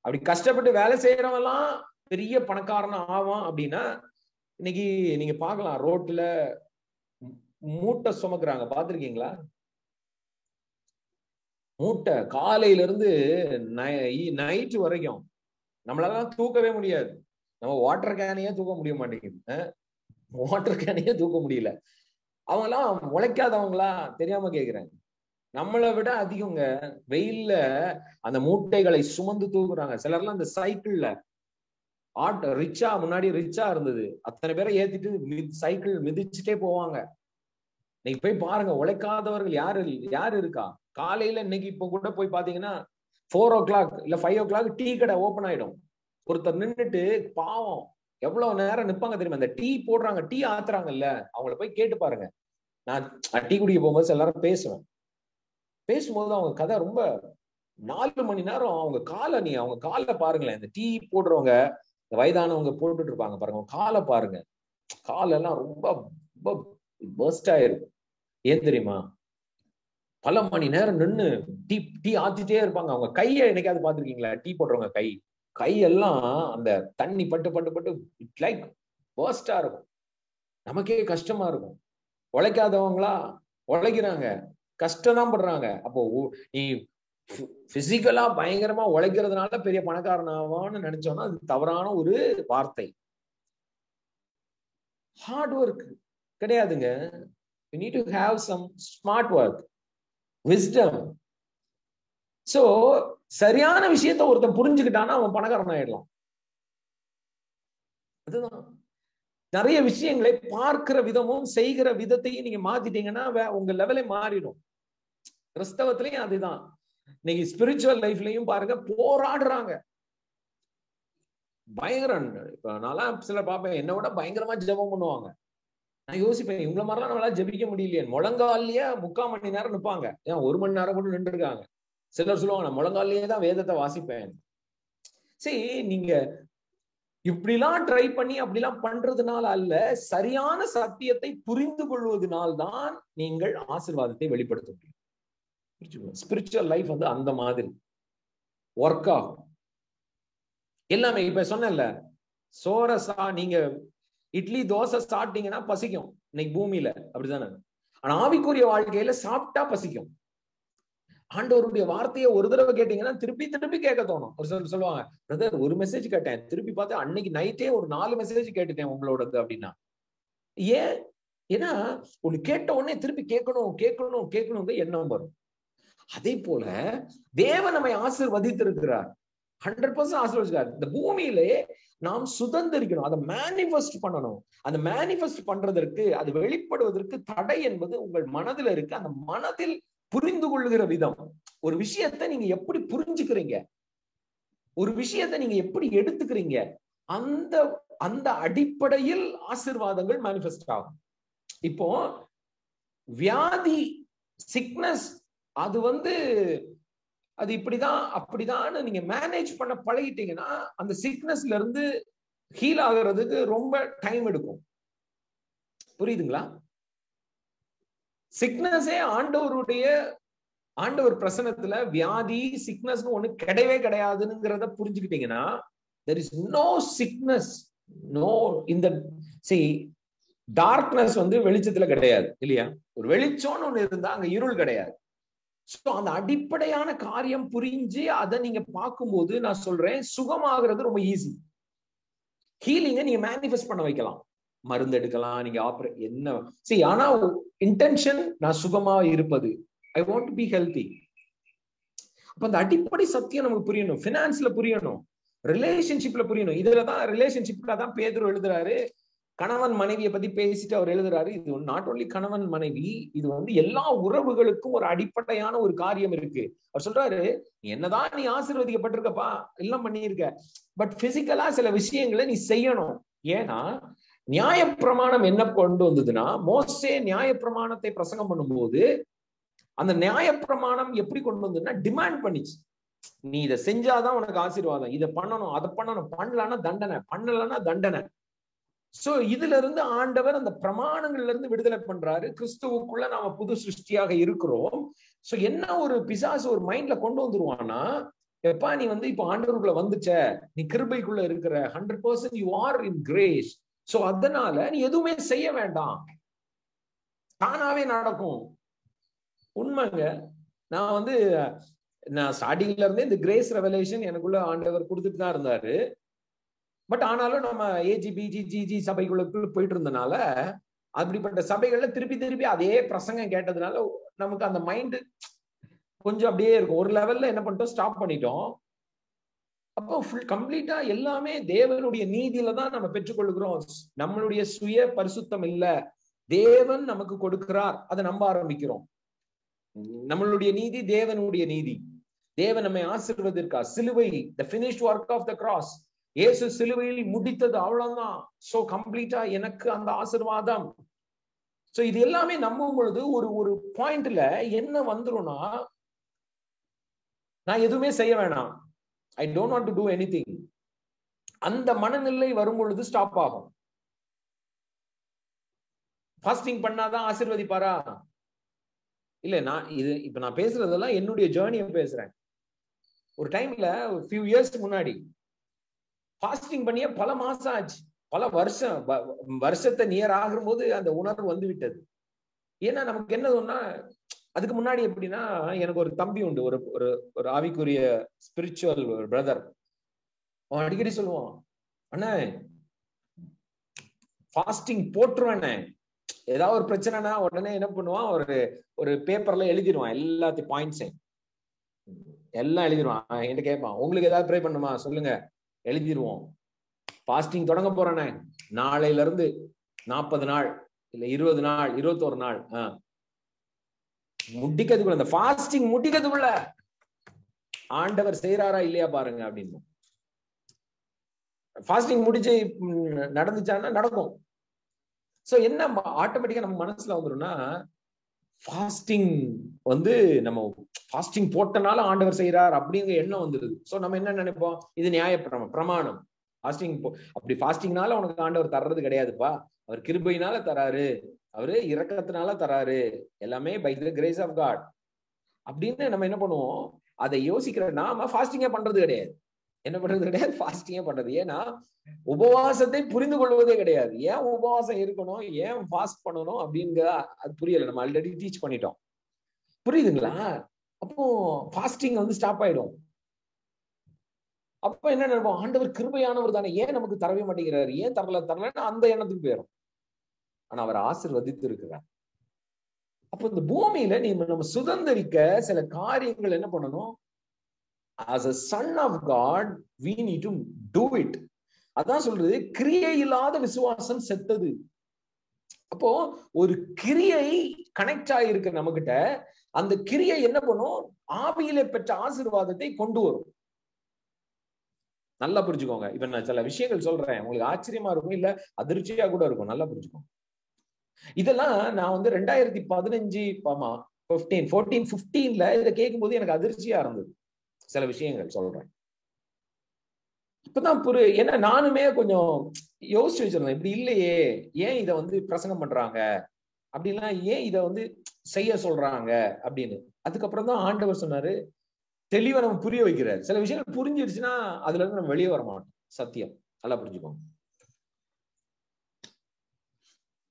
அப்படி கஷ்டப்பட்டு வேலை செய்யறவெல்லாம் பெரிய பணக்காரன் ஆவான் அப்படின்னா, இன்னைக்கு நீங்க பாக்கலாம், ரோட்ல மூட்டை சுமக்குறாங்க, பாத்திருக்கீங்களா? மூட்டை காலையில இருந்து நைட்டு வரைக்கும் நம்மளால தூக்கவே முடியாது. நம்ம வாட்டர் கேனையே தூக்க முடிய மாட்டேங்குது, வாட்டர் கேனையே தூக்க முடியல. அவங்க எல்லாம் உழைக்காதவங்களா தெரியாம கேக்குறாங்க. நம்மளை விட அதிகங்க வெயில்ல அந்த மூட்டைகளை சுமந்து தூக்குறாங்க. சிலர்லாம் அந்த சைக்கிள்ல ரிச்சா, முன்னாடி ரிச்சா இருந்தது, அத்தனை பேரை ஏத்திட்டு சைக்கிள் மிதிச்சுட்டே போவாங்க. நீங்க போய் பாருங்க, உழைக்காதவர்கள் யாரு இருக்கா? காலையில இன்னைக்கு இப்ப கூட போய் பாத்தீங்கன்னா 4 o'clock இல்ல 5 o'clock டீ கடை ஓபன் ஆயிடும். ஒருத்தர் நின்றுட்டு பாவம் எவ்வளவு நேரம் நிப்பாங்க தெரியுமா? அந்த டீ போடுறாங்க, டீ ஆத்துறாங்கல்ல, அவங்கள போய் கேட்டு பாருங்க. நான் டீ குடிக்க போகும்போது எல்லாரும் பேசும்போது அவங்க கதை ரொம்ப 4 மணி நேரம் அவங்க காலை பாருங்களேன். இந்த டீ போடுறவங்க, வயதானவங்க போட்டுட்டு இருப்பாங்க பாருங்க, காலை பாருங்க, காலெல்லாம் ரொம்ப ரொம்ப பர்ஸ்ட் ஆயிருக்கும். ஏன் தெரியுமா? பல மணி நேரம் நின்று டீ ஆத்திட்டே இருப்பாங்க. அவங்க கையை என்னைக்காவது பாத்துருக்கீங்களா? டீ போடுறவங்க கையெல்லாம் அந்த தண்ணி பட்டு இட் லைக் பர்ஸ்டா இருக்கும். நமக்கே கஷ்டமா இருக்கும். உழைக்காதவங்களா உழைக்கிறாங்க, கஷ்டம் தான் படுறாங்க. அப்போ நீ பிசிக்கலா பயங்கரமா உழைக்கிறதுனால பெரிய பணக்காரன் ஆவான்னு நினைச்சோம்னா அது தவறான ஒரு வார்த்தை. ஹார்ட் ஒர்க் கிடையாதுங்க. You need to have some smart work, wisdom. So சரியான விஷயத்த ஒருத்தன் புரிஞ்சுக்கிட்டானா அவன் பணக்காரன் ஆயிடலாம். அதுதான், நிறைய விஷயங்களை பார்க்கிற விதமும் செய்கிற விதத்தையும் நீங்க மாத்திட்டீங்கன்னா உங்க லெவலே மாறிடும். கிறிஸ்தவத்திலையும் அதுதான். இன்னைக்கு ஸ்பிரிச்சுவல் லைஃப்லயும் பாருங்க, போராடுறாங்க பயங்கரம். இப்ப நான்லாம் சில பாப்பேன், என்னை விட பயங்கரமா ஜெபம் பண்ணுவாங்க. நான் யோசிப்பேன், இவங்கள மாதிரிலாம் நம்மளால ஜெபிக்க முடியலையே. முழங்கால்லயே 3/4 மணி நேரம் நிற்பாங்க, ஏன் 1 மணி நேரம் கூட நின்று இருக்காங்க. சிலர் சொல்லுவாங்க, நான் முழங்கால்லயே தான் வேதத்தை வாசிப்பேன். சரி, நீங்க இப்படிலாம் ட்ரை பண்ணி அப்படிலாம் பண்றதுனால அல்ல, சரியான சத்தியத்தை புரிந்து கொள்வதனால்தான் நீங்கள் ஆசீர்வாதத்தை வெளிப்படுத்த முடியும். ஸ்பிரிச்சுவல் லைஃப் வந்து அந்த மாதிரி ஒர்க் ஆகும் எல்லாமே. இப்ப சொன்னேன்ல, நீங்க இட்லி தோசை சாப்பிட்டீங்கன்னா பசிக்கும் இன்னைக்கு பூமியில, அப்படிதானே? ஆனா ஆவிக்குரிய வாழ்க்கையில சாப்பிட்டா பசிக்கும். ஆண்டவருடைய வார்த்தையை ஒரு தடவை கேட்டீங்கன்னா திருப்பி திருப்பி கேட்க தோணும். ஒரு சிலர் சொல்லுவாங்க, பிரதர் ஒரு மெசேஜ் கேட்டேன், திருப்பி பார்த்தா அன்னைக்கு நைட்டே ஒரு 4 மெசேஜ் கேட்டுட்டேன் உங்களோடது அப்படின்னா. ஏன்? ஏன்னா ஒண்ணு கேட்ட உடனே திருப்பி கேட்கணும் கேட்கணும் கேட்கணும் எண்ணம் வரும். அதே போல தேவன் நம்மை ஆசீர்வதித்திருக்கிறார், 100% ஆசீர்வதிக்கிறார். இந்த பூமியிலே நாம் சுதந்திரிக்கணும், அதை மேனிஃபெஸ்ட் பண்ணணும். அந்த மேனிஃபெஸ்ட் பண்றதற்கு, அது வெளிப்படுவதற்கு தடை என்பது உங்கள் மனதில் இருக்கு. அந்த மனதில் புரிந்து கொள்ளுகிற விதம். ஒரு விஷயத்தை நீங்க எப்படி புரிஞ்சுக்கிறீங்க, ஒரு விஷயத்தை நீங்க எப்படி எடுத்துக்கிறீங்க, அந்த அந்த அடிப்படையில் ஆசீர்வாதங்கள் மேனிஃபெஸ்ட் ஆகும். இப்போ வியாதி, சிக்னஸ், அது அது இப்படிதான் அப்படிதான் நீங்க மேனேஜ் பண்ண பழகிட்டீங்கன்னா அந்த சிக்னஸ்ல இருந்து ஹீல் ஆகுறதுக்கு ரொம்ப டைம் எடுக்கும். புரியுதுங்களா? சிக்னஸே ஆண்டவர் பிரசனத்துல வியாதி, சிக்னஸ் ஒண்ணு கிடையவே கிடையாதுங்கிறத புரிஞ்சுக்கிட்டீங்கன்னா there is no sickness, no இந்த டார்க்னஸ் வெளிச்சத்துல கிடையாது இல்லையா? ஒரு வெளிச்சம்னு ஒண்ணு இருந்தா அங்க இருள் கிடையாது. சோ அந்த அடிப்படையான காரியம் புரிஞ்சு அதை நீங்க பார்க்கும்போது நான் சொல்றேன், சுகமாகிறது ரொம்ப ஈஸி. ஹீலிங்க நீங்க மேனிஃபெஸ்ட் பண்ண வைக்கலாம், மருந்து எடுக்கலாம், நீங்க என்ன ஆனா இன்டென்ஷன் நான் சுகமா இருப்பது, I want to be healthy. அப்ப அந்த அடிப்படை சத்தியம் நமக்கு புரியணும், பினான்ஸ்ல புரியணும், ரிலேஷன்ஷிப்ல புரியணும். இதுலதான் ரிலேஷன்ஷிப்ல தான் பேதுரு எழுதுறாரு, கணவன் மனைவியை பத்தி பேசிட்டு அவர் எழுதுறாரு, இது நாட் ஓன்லி கணவன் மனைவி, இது எல்லா உறவுகளுக்கும் ஒரு அடிப்படையான ஒரு காரியம் இருக்கு. அவர் சொல்றாரு, என்னதான் நீ ஆசீர்வதிக்கப்பட்டிருக்கப்பா, எல்லாம் பண்ணியிருக்க, பட் பிசிக்கலா சில விஷயங்களை நீ செய்யணும். ஏன்னா நியாயப்பிரமாணம் என்ன கொண்டு வந்ததுன்னா, மோசே நியாயப்பிரமாணத்தை பிரசங்கம் பண்ணும்போது அந்த நியாயப்பிரமாணம் எப்படி கொண்டு வந்ததுன்னா டிமாண்ட் பண்ணிச்சு, நீ இதை செஞ்சாதான் உனக்கு ஆசீர்வாதம், இதை பண்ணணும், அதை பண்ணணும், பண்ணலன்னா தண்டனை, பண்ணலன்னா தண்டனை. சோ இதுல இருந்து ஆண்டவர் அந்த பிரமாணங்கள்ல இருந்து விடுதலை பண்றாரு. கிறிஸ்துவுக்குள்ள நாம புது சிருஷ்டியாக இருக்கிறோம். சோ என்ன ஒரு பிசாசு ஒரு மைண்ட்ல கொண்டு வந்துருவான்னா, எப்பா நீ இப்ப ஆண்டவருக்குள்ள வந்துச்ச, நீ கிருபைக்குள்ள இருக்கிற, 100% you are in grace, so அதனால நீ எதுவுமே செய்ய வேண்டாம், தானாவே நடக்கும். உண்மைங்க. நான் ஸ்டார்டிங்ல இருந்தே இந்த கிரேஸ் ரெவலேஷன் எனக்குள்ள ஆண்டவர் கொடுத்துட்டு தான் இருந்தாரு. பட் ஆனாலும் நம்ம ஏஜிபிஜி சபைகளுக்குள்ள போயிட்டு இருந்தனால, அப்படிப்பட்ட சபைகள்ல திருப்பி திருப்பி அதே பிரசங்கம் கேட்டதுனால நமக்கு அந்த மைண்ட் கொஞ்சம் அப்படியே இருக்கும். ஒரு லெவல்ல என்ன பண்ணிட்டோம், ஸ்டாப் பண்ணிட்டோம். அப்போ ஃபுல் கம்ப்ளீட்டா எல்லாமே தேவனுடைய நீதியில தான் நம்ம பெற்றுக்கொள்கிறோம். நம்மளுடைய சுய பரிசுத்தம் இல்ல, தேவன் நமக்கு கொடுக்கிறார், அதை நம்ப ஆரம்பிக்கிறோம். நம்மளுடைய நீதி தேவனுடைய நீதி. தேவன் நம்மை ஆசீர்வதிக்கா, சிலுவை, the finished work of the cross, இயேசு சிலுவையில் முடித்தது, அவ்வளவுதான். சோ கம்ப்ளீட்டா எனக்கு அந்த ஆசீர்வாதம். சோ இது எல்லாமே நம்பும் பொழுது ஒரு பாயிண்ட்ல என்ன வந்துரும்னா, நான் எதுவுமே செய்ய வேணாம், I don't want to two anything. அந்த மனநிலை வரும் பொழுது ஸ்டாப் ஆகும். ஃபாஸ்டிங் பண்ணாதான் ஆசீர்வதிப்பாரா? இல்ல, இப்ப நான் பேசுறதெல்லாம் என்னுடைய ஜேர்னியை பேசுறேன். ஒரு டைம்ல ஃபியூ இயர்ஸ்க்கு முன்னாடி ஃபாஸ்டிங் பண்ணிய பல மாசம் ஆச்சு, பல வருஷத்தை நியர் ஆகும் போது அந்த உணர்வு வந்து விட்டது. ஏன்னா நமக்கு என்ன சொன்னா, அதுக்கு முன்னாடி எப்படின்னா, எனக்கு ஒரு தம்பி உண்டு, ஒரு ஆவிக்குரிய ஸ்பிரிச்சுவல் பிரதர். அவன் அடிக்கடி சொல்லுவான், அண்ணா ஃபாஸ்டிங் போட்டுருவேண்ணே, ஏதாவது ஒரு பிரச்சனைனா உடனே என்ன பண்ணுவான், ஒரு பேப்பர்ல எழுதிடுவான், எல்லாத்தையும் பாயிண்ட்ஸையும் எல்லாம் எழுதிடுவான். என்கிட்ட கேட்பான், உங்களுக்கு ஏதாவது ப்ரே பண்ணுமா சொல்லுங்க, எழுதிடுவோம். ஃபாஸ்டிங் தொடங்க போறேனே, நாளையில இருந்து 40 நாள் இல்ல 20 நாள் 21 நாள் முடிக்கிறதுக்குள்ள, இந்த ஃபாஸ்டிங் முடிக்கிறதுக்குள்ள ஆண்டவர் செய்யறாரா இல்லையா பாருங்க அப்படின்னு. ஃபாஸ்டிங் முடிச்சு நடந்துச்சான்னா நடக்கும். சோ என்ன ஆட்டோமேட்டிக்கா நம்ம மனசுல வந்துரும்னா, ஃபாஸ்டிங் நம்ம ஃபாஸ்டிங் போட்டனால ஆண்டவர் செய்யறார் அப்படிங்கிற எண்ணம் வந்துருது. சோ நம்ம என்ன நினைப்போம், இது பிரமாணம். ஃபாஸ்டிங் அப்படி ஃபாஸ்டிங்னால உனக்கு ஆண்டவர் தர்றது கிடையாதுப்பா, அவர் கிருபையினால தராரு, அவரு இரக்கத்தினால தராரு, எல்லாமே by the grace of God அப்படின்னு நம்ம என்ன பண்ணுவோம், அதை யோசிக்கிற நாம ஃபாஸ்டிங்கே பண்றது கிடையாது. என்ன பண்றது கிடையாது, ஃபாஸ்டிங்கே பண்றது. ஏன்னா உபவாசத்தை புரிந்து கொள்வதே கிடையாது. ஏன் உபவாசம் இருக்கணும், ஏன் ஃபாஸ்ட் பண்ணணும் அப்படிங்கிற அது புரியல. நம்ம ஆல்ரெடி டீச் பண்ணிட்டோம். புரியுதுங்களா? அப்போ ஃபாஸ்டிங் வந்து ஸ்டாப் ஆயிடும். அப்ப என்ன நினைப்போம், ஆண்டவர் கிருபையானவர் தானே, ஏன் நமக்கு தரவே மாட்டேங்கிறாரு, ஏன் தரலன்னு அந்த எண்ணத்துக்கு போயிடும். ஆனா அவர் ஆசீர்வதித்து இருக்கிறார். அப்ப இந்த பூமியில நம்ம சுதந்திரிக்க சில காரியங்கள் என்ன பண்ணணும், as a son of God we need to do it. அதான் சொல்றது, கிரியை இல்லாத விசுவாசம் செத்தது. அப்போ ஒரு கிரியை கனெக்ட் ஆகிருக்க நம்மகிட்ட, அந்த கிரியை என்ன பண்ணும், ஆவியிலே பெற்ற ஆசீர்வாதத்தை கொண்டு வரும். நல்லா புரிஞ்சுக்கோங்க. இப்ப நான் சில விஷயங்கள் சொல்றேன், உங்களுக்கு ஆச்சரியமா இருக்கும், இல்ல அதிர்ச்சியா கூட இருக்கும். நல்லா புரிஞ்சுக்கோங்க. இதெல்லாம் நான் வந்து 2015 இதை கேட்கும் போது எனக்கு அதிர்ச்சியா இருந்தது. சில விஷயங்கள் சொல்றேன். இப்பதான் ஏன்னா நானுமே கொஞ்சம் யோசிச்சு வச்சிருந்தேன், இப்படி இல்லையே, ஏன் இதை வந்து பிரசங்கம் பண்றாங்க அப்படின்னா, ஏன் இதை வந்து செய்ய சொல்றாங்க அப்படின்னு. அதுக்கப்புறம் தான் ஆண்டவர் சொன்னாரு, தெளிவா நம்ம புரிய வைக்கிறார். சில விஷயங்கள் புரிஞ்சிருச்சுன்னா அதுல இருந்து நம்ம வெளியே வர மாட்டோம். சத்தியம். நல்லா புரிஞ்சுக்கோங்க.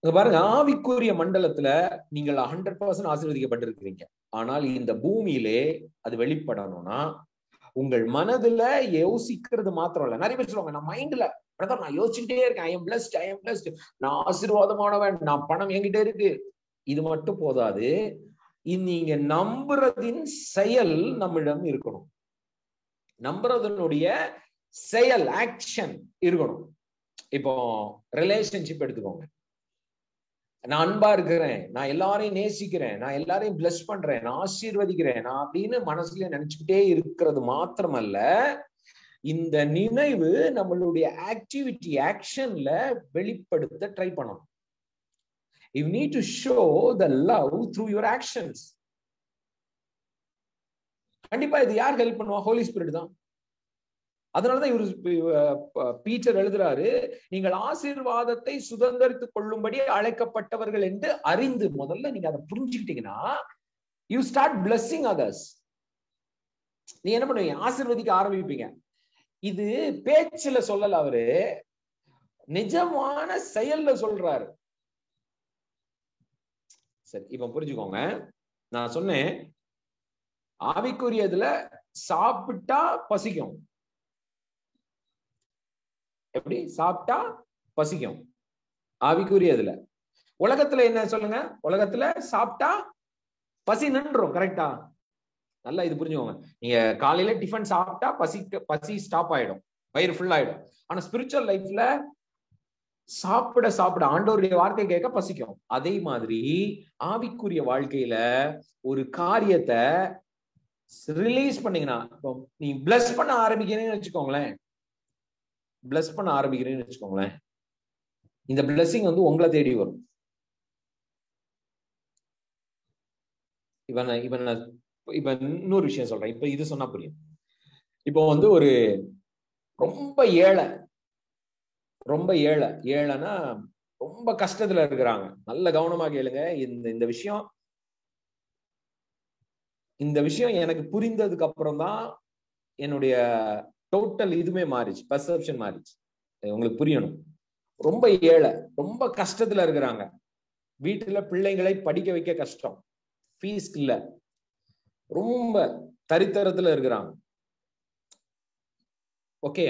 பாருங்க, ஆவிக்குரிய மண்டலத்துல நீங்கள் 100% ஆசீர்வதிக்கப்பட்டிருக்கிறீங்க. ஆனால் இந்த பூமியிலே அது வெளிப்படணும்னா உங்கள் மனதுல யோசிக்கிறது மாத்திரம் இல்ல. நிறைய பேர் சொல்லுவாங்க, நான் மைண்ட்ல பிரதர் நான் யோசிச்சுட்டே இருக்கேன், ஐ எம் பிளஸ்ட், நான் ஆசீர்வாதமானவன், நான் பணம் என்கிட்ட இருக்கு. இது மட்டும் போதாது, நீங்க நம்புறதின் செயல் நம்மிடம் இருக்கணும். நம்புறதனுடைய செயல், ஆக்ஷன் இருக்கணும். இப்போ ரிலேஷன்ஷிப் எடுத்துக்கோங்க. நான் அன்பா இருக்கிறேன், நான் எல்லாரையும் நேசிக்கிறேன், நான் எல்லாரையும் பிளஸ் பண்றேன், நான் ஆசீர்வதிக்கிறேன், நான் அப்படின்னு மனசுல நினைச்சுக்கிட்டே இருக்கிறது மாத்திரமல்ல, இந்த நினைவு நம்மளுடைய ஆக்டிவிட்டி, ஆக்ஷன்ல வெளிப்படுத்த ட்ரை பண்ணணும். You need to show the love through your actions. கண்டிப்பா இது யார் ஹெல்ப் பண்ணுவா? ஹோலி ஸ்பிரிட் தான். அதனாலதான் இவர் பீட்டர் எழுதுறாரு, நீங்கள் ஆசீர்வாதத்தை சுதந்திரித்துக் கொள்ளும்படி அழைக்கப்பட்டவர்கள் என்று அறிந்து, முதல்ல நீங்க அதை புரிஞ்சுக்கிட்டீங்கன்னா you start blessing others. நீ என்ன பண்ணுவீங்க? ஆசீர்வதிக்க ஆரம்பிப்பீங்க. இது பேச்சுல சொல்லல, அவரு நிஜமான செயல்ல சொல்றாரு. சரி, இப்ப புரிஞ்சுக்கோங்க. நான் சொன்னேன், ஆவிக்குரியதுல சாப்பிட்டா பசிக்கும். எப்படி சாப்பிட்டா பசிக்கும்? ஆவிக்குரியதுல. உலகத்துல என்ன சொல்லுங்க? உலகத்துல சாப்பிட்டா பசி நின்றும். கரெக்டா? நல்லா இது புரிஞ்சுக்கோங்க. நீங்க காலையில டிஃபன் சாப்பிட்டா பசி ஸ்டாப் ஆயிடும், வயிறு ஃபுல் ஆயிடும். ஆனா ஸ்பிரிச்சுவல் லைஃப்ல சாப்பிட சாப்பிட ஆண்டவருடைய வார்த்தை கேட்க பசிக்கும். அதே மாதிரி ஆவிக்குரிய வாழ்க்கையில ஒரு காரியத்தை ரிலீஸ் பண்ணீங்கன்னா, நீ பிளஸ் பண்ண ஆரம்பிக்கிறீங்கன்னு வச்சுக்கோங்களேன், இந்த பிளஸிங் வந்து உங்களை தேடி வரும். இப்ப இன்னொரு விஷயம் சொல்றேன். இப்ப இது சொன்னா புரியும். இப்போ வந்து ஒரு ரொம்ப ஏழைன்னா ரொம்ப கஷ்டத்துல இருக்கிறாங்க. நல்ல கவனமா கேளுங்க. இந்த விஷயம் எனக்கு புரிந்ததுக்கு அப்புறம் தான் என்னுடைய டோட்டல் இதுமே மாறிச்சு, பர்செப்ஷன் மாறிச்சு. உங்களுக்கு புரியணும். ரொம்ப ஏழை, ரொம்ப கஷ்டத்துல இருக்கிறாங்க. வீட்டுல பிள்ளைங்களை படிக்க வைக்க கஷ்டம், ஃபீஸ் இல்ல, ரொம்ப தரித்திரத்துல இருக்கிறாங்க. ஓகே,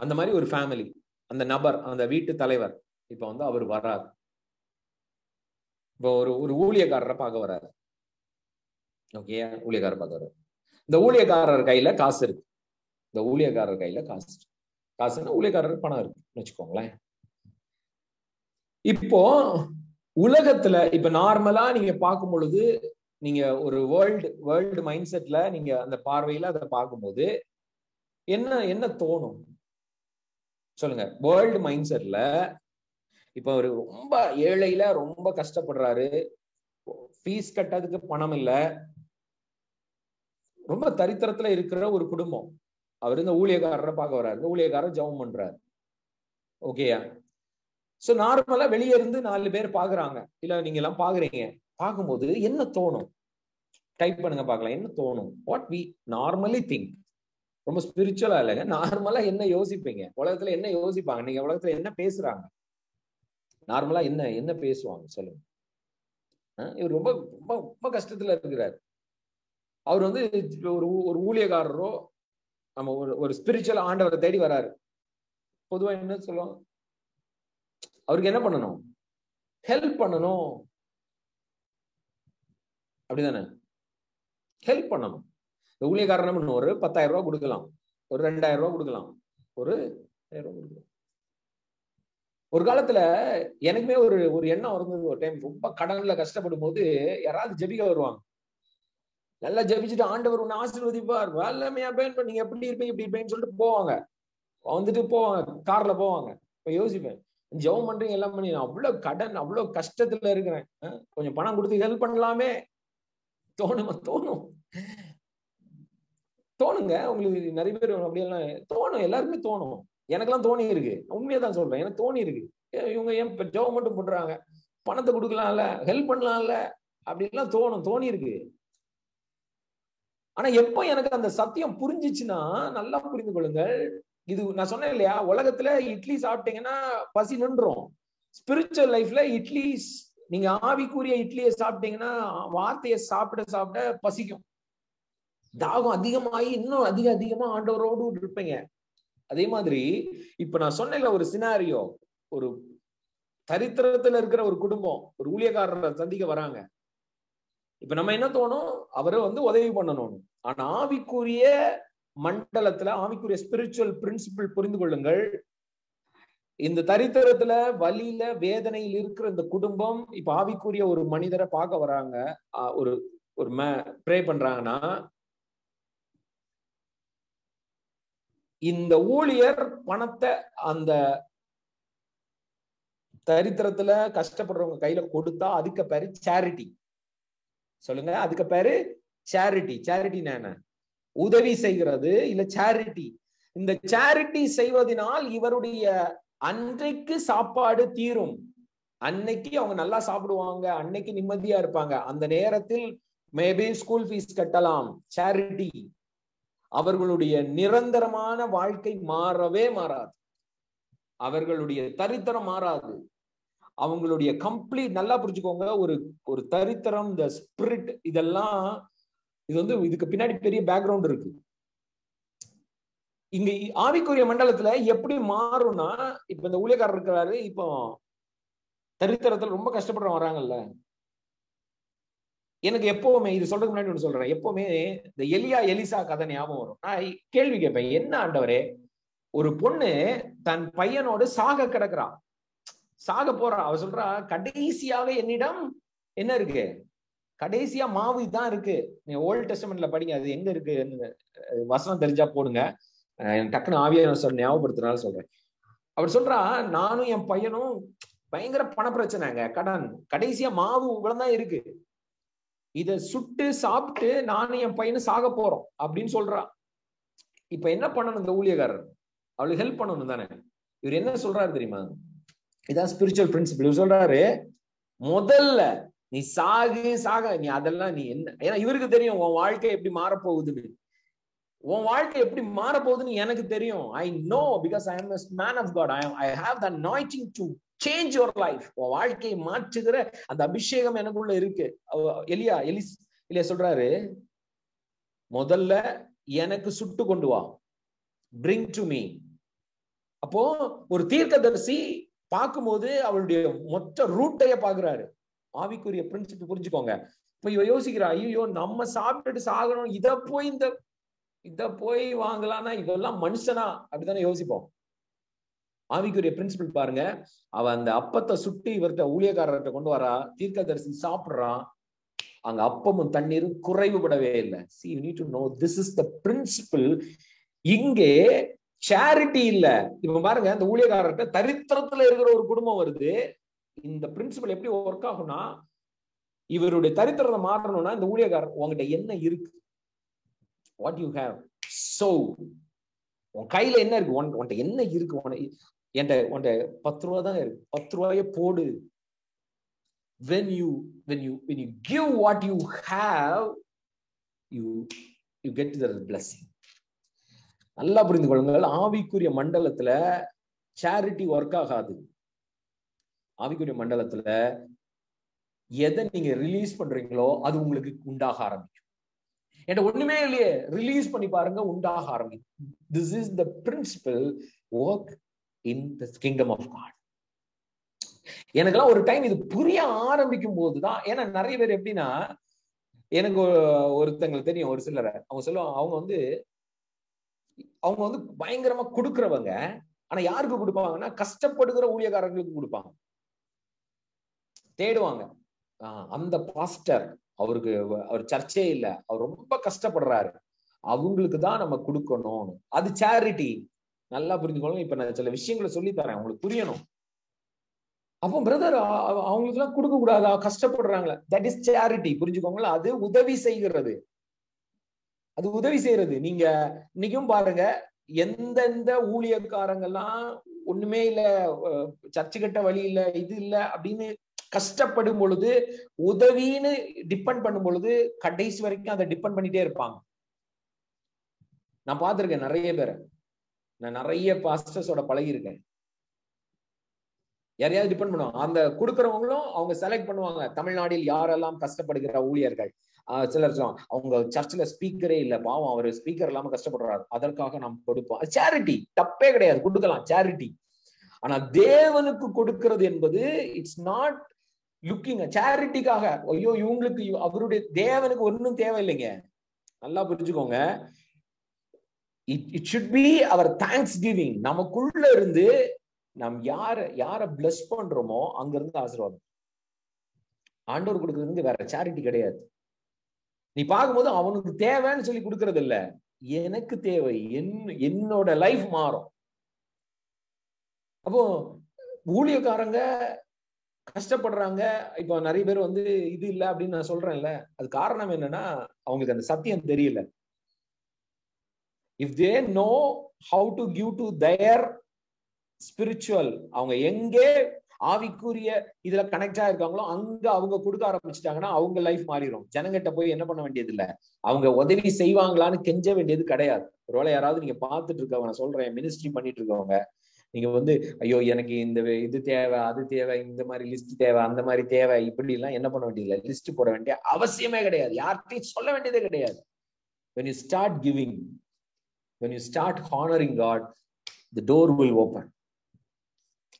அந்த மாதிரி ஒரு ஃபேமிலி, அந்த நபர், அந்த வீட்டு தலைவர் இப்ப வந்து அவர் வராரு. இப்போ ஒரு ஊழியக்காரரை பார்க்க வர்றாரு. ஓகே, ஊழியக்காரர் பார்க்க வர்றாரு. இந்த ஊழியக்காரர் கையில காசு இருக்கு. காசுன்னா ஊழியக்காரர் பணம் இருக்குன்னு வச்சுக்கோங்களேன். இப்போ உலகத்துல இப்ப நார்மலா நீங்க பார்க்கும் பொழுது, நீங்க ஒரு வேர்ல்டு மைண்ட் செட்ல நீங்க அந்த பார்வையில அதை பார்க்கும்போது என்ன தோணும் சொல்லுங்க? வேர்ல்டு மைண்ட் செட்ல இப்ப ஒரு ரொம்ப ஏழையில ரொம்ப கஷ்டப்படுறாரு, ஃபீஸ் கட்டதுக்கு பணம் இல்ல, ரொம்ப தரித்திரத்துல இருக்கிற ஒரு குடும்பம். அவர் இந்த ஊழியக்காரரை பார்க்க வர்றாரு. இந்த ஊழியக்காரர் ஜெபம் பண்றாரு. ஓகேயா? சோ நார்மலா வெளியே இருந்து 4 பேர் பாக்குறாங்க, இல்ல நீங்க எல்லாம் பாக்குறீங்க. பார்க்கும்போது என்ன தோணும்? டைப் பண்ணுங்க பார்க்கலாம். என்ன தோணும்? What we normally think. ரொம்ப ஸ்பிரிச்சுவலா இல்லைங்க, நார்மலா என்ன யோசிப்பீங்க? உலகத்துல என்ன யோசிப்பாங்க? நீங்க உலகத்துல என்ன பேசுறாங்க? நார்மலா என்ன பேசுவாங்க சொல்லுங்க? இவர் ரொம்ப ரொம்ப ரொம்ப கஷ்டத்துல இருக்கிறாரு. அவர் வந்து ஒரு ஊழியக்காரரோ நம்ம ஒரு ஸ்பிரிச்சுவல் ஆண்டவரை தேடி வராரு. பொதுவா என்ன சொல்லுவாங்க, அவருக்கு என்ன பண்ணணும்? ஹெல்ப் பண்ணணும், அப்படிதானே? ஹெல்ப் பண்ணணும். இந்த ஊழியக்காரர் என்ன பண்ணணும்? ஒரு 10,000 ரூபாய் கொடுக்கலாம், ஒரு 2,000 ரூபாய் கொடுக்கலாம், ஒரு 1,000 ரூபாய் கொடுக்கலாம். ஒரு காலத்துல எனக்குமே ஒரு எண்ணம் இருந்தது. ஒரு டைம் ரொம்ப கடன்ல கஷ்டப்படும் போது யாராவது ஜெபிக்க வருவாங்க. நல்லா ஜெபிச்சுட்டு ஆண்டவர் உன்னை ஆசீர்வதிப்பார், வல்லமையா பயன்படுத்தி நீங்க எப்படி இருப்பீங்க இப்படி இருப்பீங்கன்னு சொல்லிட்டு போவாங்க. வந்துட்டு போவாங்க, கார்ல போவாங்க. இப்ப யோசிப்பேன், ஜெபம் பண்றீங்க எல்லாம் பண்ணி, அவ்வளவு கடன், அவ்வளவு கஷ்டத்துல இருக்கிறேன், கொஞ்சம் பணம் கொடுத்து ஹெல்ப் பண்ணலாமே தோணுங்க. உங்களுக்கு நிறைய பேர் அப்படியெல்லாம் தோணும், எல்லாருக்குமே தோணும். எனக்கெல்லாம் தோணி இருக்கு, உண்மையதான் சொல்றேன், எனக்கு தோணி இருக்கு. இவங்க ஏன் ஜெபம் மட்டும் பண்றாங்க, பணத்தை கொடுக்கலாம்ல, ஹெல்ப் பண்ணலாம்ல, அப்படின்லாம் தோணி இருக்கு. ஆனா எப்ப எனக்கு அந்த சத்தியம் புரிஞ்சிச்சுன்னா, நல்லா புரிந்து கொள்ளுங்கள், இது நான் சொன்னேன் இல்லையா, உலகத்துல இட்லி சாப்பிட்டீங்கன்னா பசி நின்றும். ஸ்பிரிச்சுவல் லைஃப்ல இட்லி, நீங்க ஆவிக்குரிய இட்லியை சாப்பிட்டீங்கன்னா வார்த்தையை சாப்பிட பசிக்கும், தாகம் அதிகமாகி இன்னும் அதிகமா ஆண்டவரோடு இருப்பீங்க. அதே மாதிரி இப்ப நான் சொன்ன ஒரு சினாரியோ, ஒரு தரித்திரத்துல இருக்கிற ஒரு குடும்பம் ஒரு ஊழியக்காரரை சந்திக்க வராங்க. இப்ப நம்ம என்ன தோணும், அவரை வந்து உதவி பண்ணணும். ஆனா ஆவிக்குரிய மண்டலத்துல, ஆவிக்குரிய ஸ்பிரிச்சுவல் பிரின்சிபிள் புரிந்து கொள்ளுங்கள். இந்த தரித்திரத்துல, வலியில, வேதனையில் இருக்கிற இந்த குடும்பம் இப்ப ஆவிக்குரிய ஒரு மனிதரை பார்க்க வராங்க, ஒரு ப்ரே பண்றாங்கன்னா, இந்த ஊழியர் பணத்தை அந்த தரித்திரத்துல கஷ்டப்படுறவங்க கையில கொடுத்தா அதுக்கு பேரு சேரிட்டி. சொல்லுங்க, அதுக்கு பேரு சேரிட்டி. சேரிட்டினா என்ன? உதவி செய்கிறது, இல்ல சேரிட்டி. இந்த சேரிட்டி செய்வதனால் இவருடைய அன்றைக்கு சாப்பாடு தீரும், அன்னைக்கு அவங்க நல்லா சாப்பிடுவாங்க, அன்னைக்கு நிம்மதியா இருப்பாங்க. அந்த நேரத்தில் மேபி ஸ்கூல் ஃபீஸ் கட்டலாம். சேரிட்டி. அவர்களுடைய நிரந்தரமான வாழ்க்கை மாறவே மாறாது, அவர்களுடைய தரித்திரம் மாறாது, அவங்களுடைய கம்ப்ளீட். நல்லா புரிஞ்சுக்கோங்க, ஒரு தரித்திரம், இந்த ஸ்பிரிட், இதெல்லாம் இது வந்து இதுக்கு பின்னாடி பெரிய பேக்ரவுண்ட் இருக்கு. இங்க ஆவிக்குரிய மண்டலத்துல எப்படி மாறும்னா, இப்ப இந்த ஊழியக்காரர் இருக்கிறாரு, இப்போ தரித்திரத்துல ரொம்ப கஷ்டப்படுறவங்க வராங்கல்ல. எனக்கு எப்பவுமே இது சொல்றதுக்கு முன்னாடி ஒண்ணு சொல்றேன், எப்பவுமே இந்த எலியா எலிசா கதை ஞாபகம் வரும். நான் கேள்வி கேட்பேன், என்ன ஆண்டவரே, ஒரு பொண்ணு தன் பையனோடு சாக கிடக்குறான், சாக போறா. அவ சொல்றா, கடைசியாக என்னிடம் என்ன இருக்கு? கடைசியா மாவு தான் இருக்கு. நீ ஓல்ட் டெஸ்டமெண்ட்ல படிங்க, அது எங்க இருக்கு வசனம் தெரிஞ்சா போடுங்க, டக்குன்னு ஆவியான சொல்ல ஞாபகப்படுத்தினாலும் சொல்றேன். அவர் சொல்றா, நானும் என் பையனும் பயங்கர பண பிரச்சனைங்க, கடன், கடைசியா மாவு இவ்வளவுதான் இருக்கு, இத சுட்டு சாப்பிட்டு நானும் என் பையனும் சாக போறோம் அப்படின்னு சொல்றா. இப்ப என்ன பண்ணணும் இந்த ஊழியக்காரர்? அவளுக்கு ஹெல்ப் பண்ணணும் தானே. இவர் என்ன சொல்றாரு தெரியுமா? இதான் ஸ்பிரிச்சுவல் பிரின்சிபிள். இவர் சொல்றாரு, முதல்ல நீ சாக நீ அதெல்லாம் நீ என்ன, ஏன்னா இவருக்கு தெரியும் உன் வாழ்க்கை எப்படி மாறப்போகுதுன்னு. உன் வாழ்க்கை எப்படி மாறப்போகுதுன்னு எனக்கு தெரியும். I know, because I am a man of God. I have the anointing to change your life. உன் வாழ்க்கையை மாற்றுகிற அந்த அபிஷேகம் எனக்குள்ள இருக்கு. எலியா சொல்றாரு, முதல்ல எனக்கு சுட்டு கொண்டு வா, bring to me. அப்போ ஒரு தீர்க்கதரிசி பார்க்கும்போது அவளுடைய மொத்த ரூட்டைய பாக்குறாரு. ஆவிக்குரிய பிரின்சிபிள் புரிஞ்சுக்கோங்க. இப்ப இவ யோசிக்கிறா, ஐயோ நம்ம சாப்பிட்டுட்டு சாகணும், இத போய் வாங்கலாம்னா இதெல்லாம் மனுஷனா, அப்படித்தானே யோசிப்போம். ஆவிக்குரிய பிரின்சிபிள் பாருங்க, அவ அந்த அப்பத்தை சுட்டி இவர்கிட்ட ஊழியக்காரர்கிட்ட கொண்டு வரா, தீர்க்கதரிசி சாப்பிடுறான், அங்க அப்பமும் தண்ணீரும் குறைவுபடவே இல்லை. See, you need to know this is the principle. இங்கே சேரிட்டி இல்ல. இப்ப பாருங்க, இந்த ஊழியக்காரர்கிட்ட தரித்திரத்துல இருக்கிற ஒரு குடும்பம் வருது. இந்த பிரின்சிபல் எப்படி ஒர்க் ஆகும்னா, இவருடைய தரித்திரத்தை மாறணும்னா இந்த ஊழியக்காரர், உங்ககிட்ட என்ன இருக்கு, வாட் யூ ஹேவ், சோ உன் கையில என்ன இருக்கு, உன்கிட்ட என்ன இருக்கு, உன்கிட்ட 10 ரூபா தான் இருக்கு, 10 ரூபாய போடு. when you give what you have, you get the blessing. நல்லா புரிந்து கொள்ளுங்கள், ஆவிக்குரிய மண்டலத்துல சேரிட்டி ஒர்க் ஆகாது. ஆவிக்குரிய மண்டலத்துல எதை நீங்க ரிலீஸ் பண்றீங்களோ அது உங்களுக்கு உண்டாக ஆரம்பிக்கும். என்கிட்ட ஒண்ணுமே இல்லையே, ரிலீஸ் பண்ணி பாருங்க, உண்டாக ஆரம்பிக்கும். This is the principal work in the kingdom of God. எனக்கெல்லாம் ஒரு டைம் இது புரிய ஆரம்பிக்கும் போதுதான், ஏன்னா நிறைய பேர் எப்படின்னா, எனக்கு ஒருத்தங்களுக்கு தெரியும், ஒரு சிலரை அவங்க சொல்லுவாங்க, அவங்க வந்து பயங்கரமா கொடுக்கறவங்க. ஆனா யாருக்கு கொடுப்பாங்கன்னா கஷ்டப்படுகிற ஊழியக்காரர்களுக்கு கொடுப்பாங்க, தேடுவாங்க. அந்த பாஸ்டர், அவர் சர்ச்சே இல்ல, அவர் ரொம்ப கஷ்டப்படுறாரு, அவங்களுக்கு தான் நம்ம கொடுக்கணும். அது சேரிட்டி. நல்லா புரிஞ்சுக்கணும். இப்ப நான் சில விஷயங்களை சொல்லி தரேன், உங்களுக்கு புரியணும். அப்போ பிரதர் அவங்களுக்கு எல்லாம் கொடுக்க கூடாதா, கஷ்டப்படுறாங்களே? That is charity. புரிஞ்சுக்கோங்களா? அது உதவி செய்கிறது, அது உதவி செய்யறது. நீங்க இன்னைக்கும் பாருங்க, எந்தெந்த ஊழியக்காரங்கெல்லாம் ஒண்ணுமே இல்ல, சர்ச்சு கட்ட வழி இல்ல, இது இல்ல அப்படின்னு கஷ்டப்படும் பொழுது, உதவின்னு டிபெண்ட் பண்ணும் பொழுது, கடைசி வரைக்கும் அதை டிபெண்ட் பண்ணிட்டே இருப்பாங்க. நான் பார்த்திருக்கேன் நிறைய பேரை, நான் நிறைய பாஸ்டர்ஸோட பழகி இருக்கேன். யாரையாவது டிபெண்ட் பண்ணுவாங்க, அந்த கொடுக்கறவங்களும் அவங்க செலக்ட் பண்ணுவாங்க, தமிழ்நாட்டில் யாரெல்லாம் கஷ்டப்படுகிற ஊழியர்கள். சிலர் அவங்க சர்ச்சில் ஸ்பீக்கரே இல்ல, பாவம் அவர் ஸ்பீக்கர் இல்லாம கஷ்டப்படுறாரு, அதற்காக நாம் கொடுப்போம். சேரிட்டி, தப்பே கிடையாது, கொடுக்கலாம், சேரிட்டி. ஆனா தேவனுக்கு கொடுக்கிறது என்பது இட்ஸ் நாட் லுக்கிங் சேரிட்டிக்காக. ஐயோ இவங்களுக்கு, அவருடைய தேவனுக்கு ஒன்னும் தேவையில்லைங்க. நல்லா புரிஞ்சுக்கோங்க. It should be our thanksgiving. நமக்குள்ள இருந்து நாம் யார பிளஸ் பண்றோமோ அங்க இருந்து ஆசீர்வாதம். ஆண்டவர் கொடுக்கறது வேற சேரிட்டி கிடையாது. நீ பார்க்கும்போது அவனுக்கு தேவைன்னு சொல்லி கொடுக்கறது இல்ல, எனக்கு தேவை, என்னோட லைஃப் மாறும். அப்போ ஊழியக்காரங்க கஷ்டப்படுறாங்க. இப்போ நிறைய பேர் வந்து இது இல்ல அப்படின்னு நான் சொல்றேன்ல, அது காரணம் என்னன்னா, அவங்களுக்கு அந்த சத்தியம் தெரியல. If they know how to give to their spiritual, அவங்க எங்கே ஆவிக்குரிய இதுல கனெக்ட் ஆயிருக்காங்களோ அங்க அவங்க கொடுக்க ஆரம்பிச்சுட்டாங்கன்னா அவங்க லைஃப் மாறிடும். ஜனங்கிட்ட போய் என்ன பண்ண வேண்டியது இல்ல, அவங்க உதவி செய்வாங்களான்னு கெஞ்ச வேண்டியது கிடையாது. ஒருவேளை யாராவது நீங்க பார்த்துட்டு இருக்கவங்க, சொல்றேன், மினிஸ்ட்ரி பண்ணிட்டு இருக்கவங்க, நீங்க வந்து ஐயோ எனக்கு இந்த இது தேவை, அது தேவை, இந்த மாதிரி லிஸ்ட் தேவை, அந்த மாதிரி தேவை, இப்படி எல்லாம் என்ன பண்ண வேண்டியது இல்லை, லிஸ்ட் போட வேண்டிய அவசியமே கிடையாது, யார்கிட்டையும் சொல்ல வேண்டியதே கிடையாது. when you start giving, when you start honoring God, the door will open.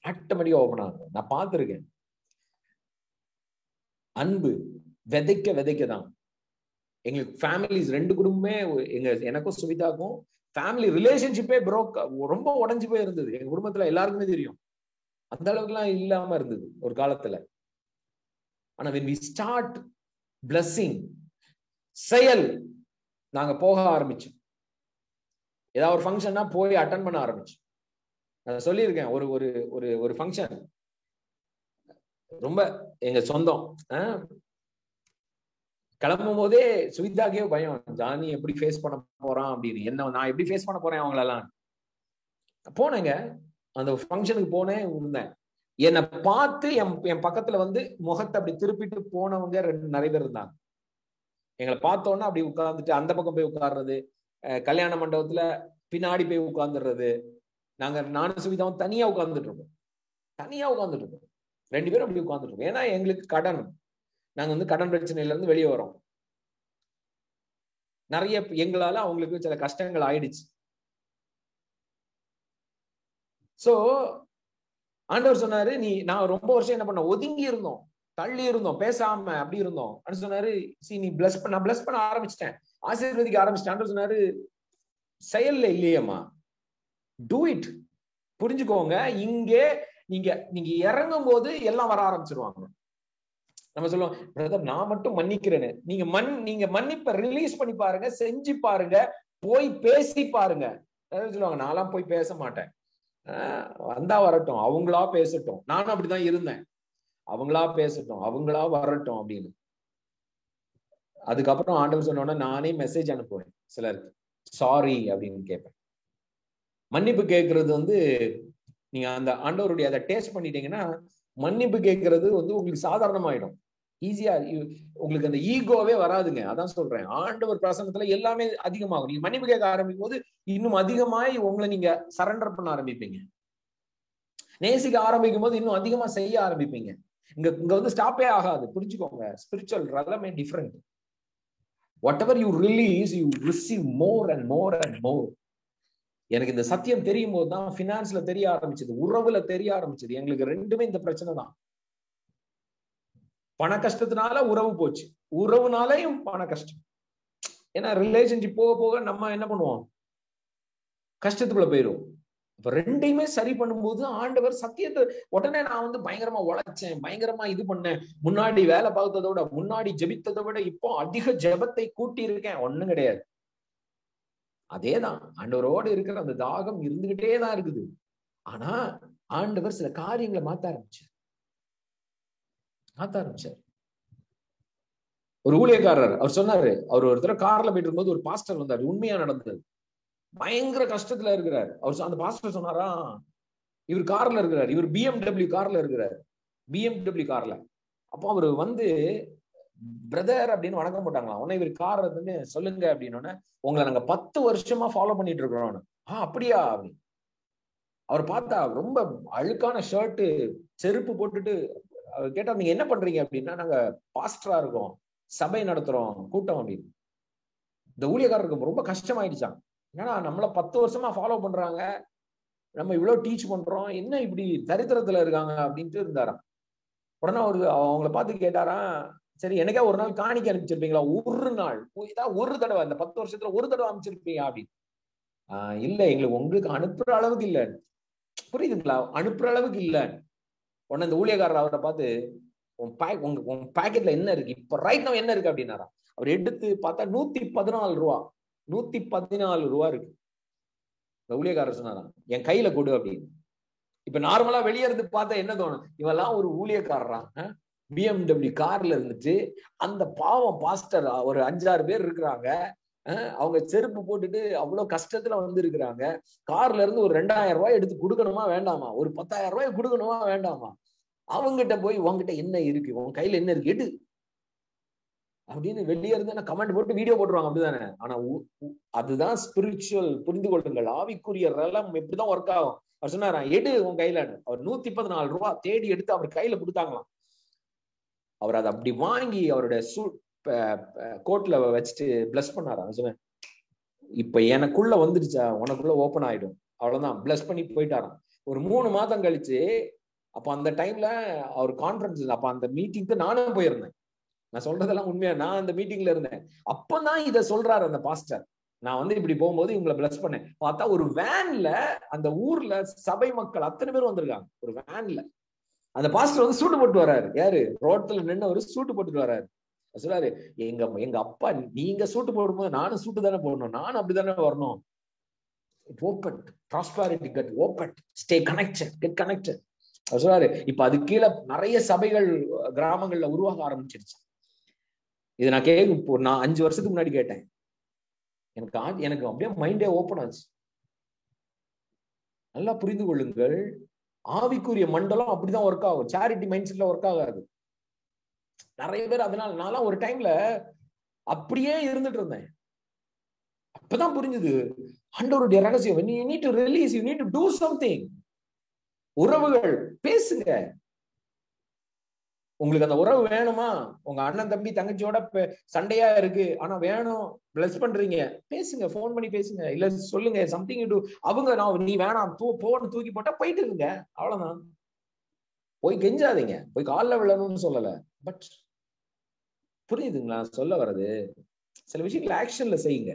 ஆட்டோமேட்டிக்கா ஓபன் ஆகும். நான் பார்த்திருக்கேன். அன்பு விதைக்க விதைக்க தான் எங்களுக்கு ஃபேமிலிஸ், 2 குடும்பமே, எனக்கும் சுவிதாக்கும் ஃபேமிலி ரிலேஷன்ஷிப்பே ரொம்ப உடஞ்சு போய் இருந்தது. எங்க குடும்பத்துல எல்லாருக்குமே தெரியும், அந்த அளவுக்கு எல்லாம் இல்லாம இருந்தது ஒரு காலத்துல. ஆனா when we start blessing, செயல், நாங்க போக ஆரம்பிச்சோம். ஏதாவது ஒரு ஃபங்க்ஷன்னா போய் அட்டன் பண்ண ஆரம்பிச்சோம். நான் சொல்லியிருக்கேன், ஒரு ஃபங்க்ஷன் ரொம்ப எங்க சொந்தம், கிளம்பும் போதே சுவிதாக்கே பயம், ஜானி எப்படி ஃபேஸ் பண்ண போறான் அப்படின்னு. என்ன நான் எப்படி ஃபேஸ் பண்ண போறேன் அவங்களெல்லாம். போனேங்க, அந்த ஃபங்க்ஷனுக்கு போனேன், இருந்தேன். என்னை பார்த்து என் பக்கத்துல வந்து முகத்தை அப்படி திருப்பிட்டு போனவங்க நிறைய பேர் இருந்தாங்க. எங்களை பார்த்தோன்னா அப்படி உட்கார்ந்துட்டு அந்த பக்கம் போய் உட்கார்றது, கல்யாண மண்டபத்துல பின்னாடி போய் உட்கார்ந்துடுறது. நானும் சுவிதாவும் தனியா உட்கார்ந்துட்டு இருக்கோம், 2 பேரும் அப்படி உட்கார்ந்துட்டு இருக்கோம். ஏன்னா எங்களுக்கு கடன், நாங்க வந்து கடன் பிரச்சனையில இருந்து வெளியே வரோம். நிறைய எங்களால அவங்களுக்கு சில கஷ்டங்கள் ஆயிடுச்சு. சோ ஆண்டவர் சொன்னாரு, நான் ரொம்ப வருஷம் என்ன பண்ண, ஒதுங்கி இருந்தோம், தள்ளி இருந்தோம், பேசாம அப்படி இருந்தோம். அப்படின்னு சொன்னாரு, நீ நான் பிளஸ் பண்ண ஆரம்பிச்சிட்டேன், ஆசீர்வதிக்க ஆரம்பிச்சிட்டேன். ஆண்டவர் சொன்னாரு, செயல்ல இல்லையம்மா, டூ இட். புரிஞ்சுக்கோங்க, இங்கே நீங்க இறங்கும் போது எல்லாம் வர ஆரம்பிச்சிருவாங்க. நம்ம சொல்லுவோம், பிரதர் நான் மட்டும் மன்னிக்கிறேன்னு. நீங்க மன்னிப்ப ரிலீஸ் பண்ணி பாருங்க, செஞ்சு பாருங்க, போய் பேசி பாருங்க. சொல்லுவாங்க, நான்லாம் போய் பேச மாட்டேன், வந்தா வரட்டும், அவங்களா பேசட்டும். நானும் அப்படிதான் இருந்தேன், அவங்களா பேசட்டும், அவங்களா வரட்டும் அப்படின்னு. அதுக்கப்புறம் ஆண்டவர் சொன்னோன்னா நானே மெசேஜ் அனுப்புவேன் சிலருக்கு, சாரி அப்படின்னு கேட்பேன். மன்னிப்பு கேட்கறது வந்து நீங்க அந்த ஆண்டவருடைய அதை டேஸ்ட் பண்ணிட்டீங்கன்னா, மன்னிப்பு கேட்கறது வந்து உங்களுக்கு சாதாரணமாயிடும், ஈஸியா. உங்களுக்கு அந்த ஈகோவே வராதுங்க. அதான் சொல்றேன், ஆண்டவர் பிரசன்னத்துல எல்லாமே அதிகமாகும். நீங்க மன்னிப்பு கேட்க ஆரம்பிக்கும் போது இன்னும் அதிகமாய் உங்களை நீங்க சரண்டர் பண்ண ஆரம்பிப்பீங்க. நேசிக்க ஆரம்பிக்கும் போது இன்னும் அதிகமா செய்ய ஆரம்பிப்பீங்க. இங்க வந்து ஸ்டாப்பே ஆகாது. புரிஞ்சுக்கோங்க, ஸ்பிரிச்சுவல் ரலமே different. whatever you release, you receive more and more and more. எனக்கு இந்த சத்தியம் தெரியும் போதுதான் பினான்ஸ்ல தெரிய ஆரம்பிச்சது, உறவுல தெரிய ஆரம்பிச்சது. எங்களுக்கு ரெண்டுமே இந்த பிரச்சனை தான். பண கஷ்டத்தினால உறவு போச்சு, உறவுனாலையும் பண கஷ்டம். ஏன்னா ரிலேஷன்ஷிப் போக போக நம்ம என்ன பண்ணுவோம், கஷ்டத்துக்குள்ள போயிடும். இப்ப ரெண்டையுமே சரி பண்ணும்போது ஆண்டவர் சத்தியத்தை உடனே நான் வந்து பயங்கரமா உழைச்சேன், பயங்கரமா இது பண்ணேன், முன்னாடி வேலை பார்த்ததை விட, முன்னாடி ஜெபித்ததை விட இப்போ அதிக ஜெபத்தை கூட்டி இருக்கேன். ஒண்ணும் கிடையாது. அதேதான், ஆண்டவரோடு இருக்கிற அந்த தாகம் இருந்துகிட்டே தான் இருக்குது. ஆனா ஆண்டவர் சில காரியங்களை மாத்த ஆரம்பிச்சார். ஒரு ஊழியக்காரர் அவர் சொன்னாரு, அவர் ஒரு தடவை கார்ல போயிட்டு இருக்கும்போது ஒரு பாஸ்டர் வந்தாரு, உண்மையா நடந்தது. பயங்கர கஷ்டத்துல இருக்கிறார். அவர் அந்த பாஸ்டர் சொன்னாரா, இவர் கார்ல இருக்கிறார், இவர் BMW கார்ல இருக்கிறார், BMW கார்ல. அப்போ அவரு வந்து பிரதர் அப்படின்னு வணக்கம் போட்டாங்களாம். உடனே இவர் கார் வந்து சொல்லுங்க அப்படின்னு, உங்களை நாங்க 10 வருஷமா ஃபாலோ பண்ணிட்டு இருக்கிறோம். அப்படியா அப்படின்னு. அவர் பார்த்தா ரொம்ப அழுக்கான ஷர்ட்டு, செருப்பு போட்டுட்டு. அவர் கேட்டா நீங்க என்ன பண்றீங்க அப்படின்னா, நாங்க பாஸ்டரா இருக்கோம், சபை நடத்துறோம், கூட்டம் அப்படின்னு. இந்த ஊழியக்காரருக்கு ரொம்ப கஷ்டமாயிடுச்சான். ஏன்னா நம்மள 10 வருஷமா ஃபாலோ பண்றாங்க, நம்ம இவ்வளவு டீச் பண்றோம், என்ன இப்படி தரித்திரத்துல இருக்காங்க அப்படின்ட்டு இருந்தாராம். உடனே அவங்கள பார்த்து கேட்டாராம், சரி எனக்கே ஒரு நாள் காணிக்க அனுப்பிச்சிருப்பீங்களா? ஒரு நாள், ஒரு தடவை, அந்த 10 வருஷத்துல ஒரு தடவை அனுப்பிச்சிருப்பீங்க அப்படின்னு. இல்ல, எங்களுக்கு உங்களுக்கு அனுப்புற அளவுக்கு இல்ல. புரியுதுங்களா? அனுப்புற அளவுக்கு இல்ல. உடனே இந்த ஊழியக்காரர் அவரை பார்த்து, உன் பாக்கெட்ல என்ன இருக்கு இப்ப ரைட் நவ என்ன இருக்கு அப்படின்னாரா. அவர் எடுத்து பார்த்தா 114 ரூபா, 114 ரூபா இருக்கு. இந்த ஊழியக்காரர் சொன்னாராம், என் கையில கொடு அப்படின்னு. இப்ப நார்மலா வெளியே இருந்து பார்த்தா என்ன தோணும், இவெல்லாம் ஒரு ஊழியக்காரரா, BMW கார்ல இருந்துட்டு அந்த பாவம் பாஸ்டர் ஒரு 5-6 பேர் இருக்கிறாங்க, அவங்க செருப்பு போட்டுட்டு அவ்வளவு கஷ்டத்துல வந்து இருக்கிறாங்க, கார்ல இருந்து ஒரு 2000 ரூபாய் எடுத்து கொடுக்கணுமா வேண்டாமா, ஒரு 10,000 ரூபாய் கொடுக்கணுமா வேண்டாமா, அவங்ககிட்ட போய் உங்ககிட்ட என்ன இருக்கு, உங்க கையில என்ன இருக்கு எடு அப்படின்னு வெளியே இருந்து கமெண்ட் போட்டு வீடியோ போட்டுருவாங்க, அப்படிதானே? ஆனா அதுதான் ஸ்பிரிச்சுவல். புரிந்து கொள்ளுங்கள், ஆவிக்குரிய ரலம் எப்படிதான் ஒர்க் ஆகும். அவர் சொன்னாரா, எடு உன் கையில. அவர் 114 ரூபாய் தேடி எடுத்து அவர் கையில கொடுத்தாங்களாம். அவர் அதை அப்படி வாங்கி அவருடைய கோட்ல வச்சுட்டு பிளஸ் பண்ணாராம். சொன்னேன், இப்ப எனக்குள்ள வந்துருச்சா, உனக்குள்ள ஓபன் ஆயிடும், அவ்வளவுதான். பிளஸ் பண்ணி போயிட்டாராம். ஒரு 3 மாதம் கழிச்சு, அப்ப அந்த டைம்ல அவர் கான்ஃபரன்ஸ், அப்ப அந்த மீட்டிங்க்கு நானும் போயிருந்தேன். நான் சொல்றதெல்லாம் உண்மையா, நான் அந்த மீட்டிங்ல இருந்தேன். அப்பதான் இதை சொல்றாரு அந்த பாஸ்டர். நான் வந்து இப்படி போகும்போது இவங்களை பிளஸ் பண்ணேன். பார்த்தா ஒரு வேன்ல அந்த ஊர்ல சபை மக்கள் அத்தனை பேர் வந்திருக்காங்க. ஒரு வேன்ல அந்த பாஸ்டர் வந்து சூட்டு போட்டு வர்றாரு. யாரு? ரோட்ல நின்று ஒரு சூட்டு போட்டுட்டு வர்றாரு. சொல்றாரு, எங்க அப்பா நீங்க சூட்டு போடும்போது நானும் சூட்டு தானே போடணும், நானும் அப்படித்தானே வரணும். Open prosperity, get open, stay connected, get connected. அவர் சொல்றாரு, இப்ப அது கீழே நிறைய சபைகள் கிராமங்கள்ல உருவாக ஆரம்பிச்சிருச்சு. இது நான் நான் 5 வருஷத்துக்கு முன்னாடி கேட்டேன். எனக்கு அப்படியே மைண்டே ஓப்பன் ஆச்சு. நல்லா புரிந்து கொள்ளுங்கள், ஆவிக்குரிய மண்டலம் அப்படிதான் ஒர்க் ஆகும். சேரிட்டி மைண்ட் செட்ல ஒர்க் ஆகாது. நிறைய பேர் அதனால நான் ஒரு டைம்ல அப்படியே இருந்துட்டு இருந்தேன். அப்பதான் புரிஞ்சுது ஆண்டவருடைய ரகசியம். you need to release, you need to do something. உறவுகள் பேசுங்க. உங்களுக்கு அந்த உறவு வேணுமா? உங்க அண்ணன் தம்பி தங்கச்சியோட சண்டையா இருக்கு, ஆனா வேணும், பிளஸ் பண்றீங்க, பேசுங்க, போன் பண்ணி பேசுங்க, இல்ல சொல்லுங்க சம்திங் டு. அவங்க நீ வேணாம் போன்னு தூக்கி போட்டா போயிட்டு இருங்க, அவ்வளவுதான். போய் கெஞ்சாதீங்க, போய் காலில் விழணும்னு சொல்லல. பட் புரியுதுங்களா சொல்ல வர்றது? சில விஷயங்கள் ஆக்ஷன்ல செய்யுங்க.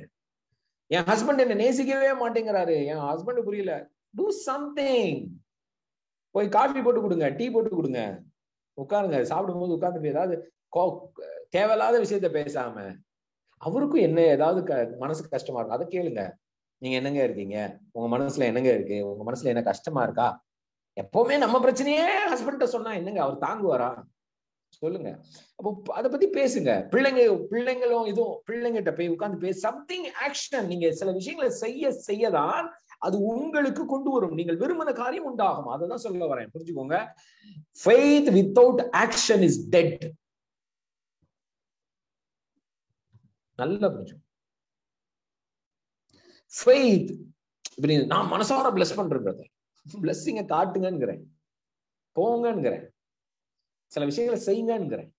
என் ஹஸ்பண்ட் என்ன நேசிக்கவே மாட்டேங்கிறாரு, என் ஹஸ்பண்ட் புரியல, டூ சம்திங். போய் காஃபி போட்டு கொடுங்க, டீ போட்டு கொடுங்க, உட்காருங்க, சாப்பிடும் போது உட்கார்ந்து ஏதாவது தேவையில்லாத விஷயத்த பேசாம. அவருக்கும் என்ன ஏதாவது மனசு கஷ்டமா இருக்கும், அதை கேளுங்க. நீங்க என்னங்க இருக்கீங்க, உங்க மனசுல என்னங்க இருக்கு, உங்க மனசுல என்ன கஷ்டமா இருக்கா? எப்பவுமே நம்ம பிரச்சனையே ஹஸ்பண்ட சொன்னா என்னங்க அவர் தாங்குவாரா? சொல்லுங்க. அப்போ அதை பத்தி பேசுங்க. பிள்ளைங்களும் இதுவும் பிள்ளைங்கிட்ட போய் உட்கார்ந்து பேச, சம்திங் ஆக்ஷன். நீங்க சில விஷயங்களை செய்யதான் அது உங்களுக்கு கொண்டு வரும். நீங்கள் விரும்பின காரியம் உண்டாகும். அதான் சொல்ல வரேன், புரிஞ்சுக்கோங்க. faith without action is dead. நல்லா புரிஞ்சு. faith, நான் மனசார பிளஸ் பண்றேன் பிரதர், பிளஸ்ஸிங்க காட்டுங்கிறேன், போங்கிறேன், சில விஷயங்களை செய்யுங்கிறேன்.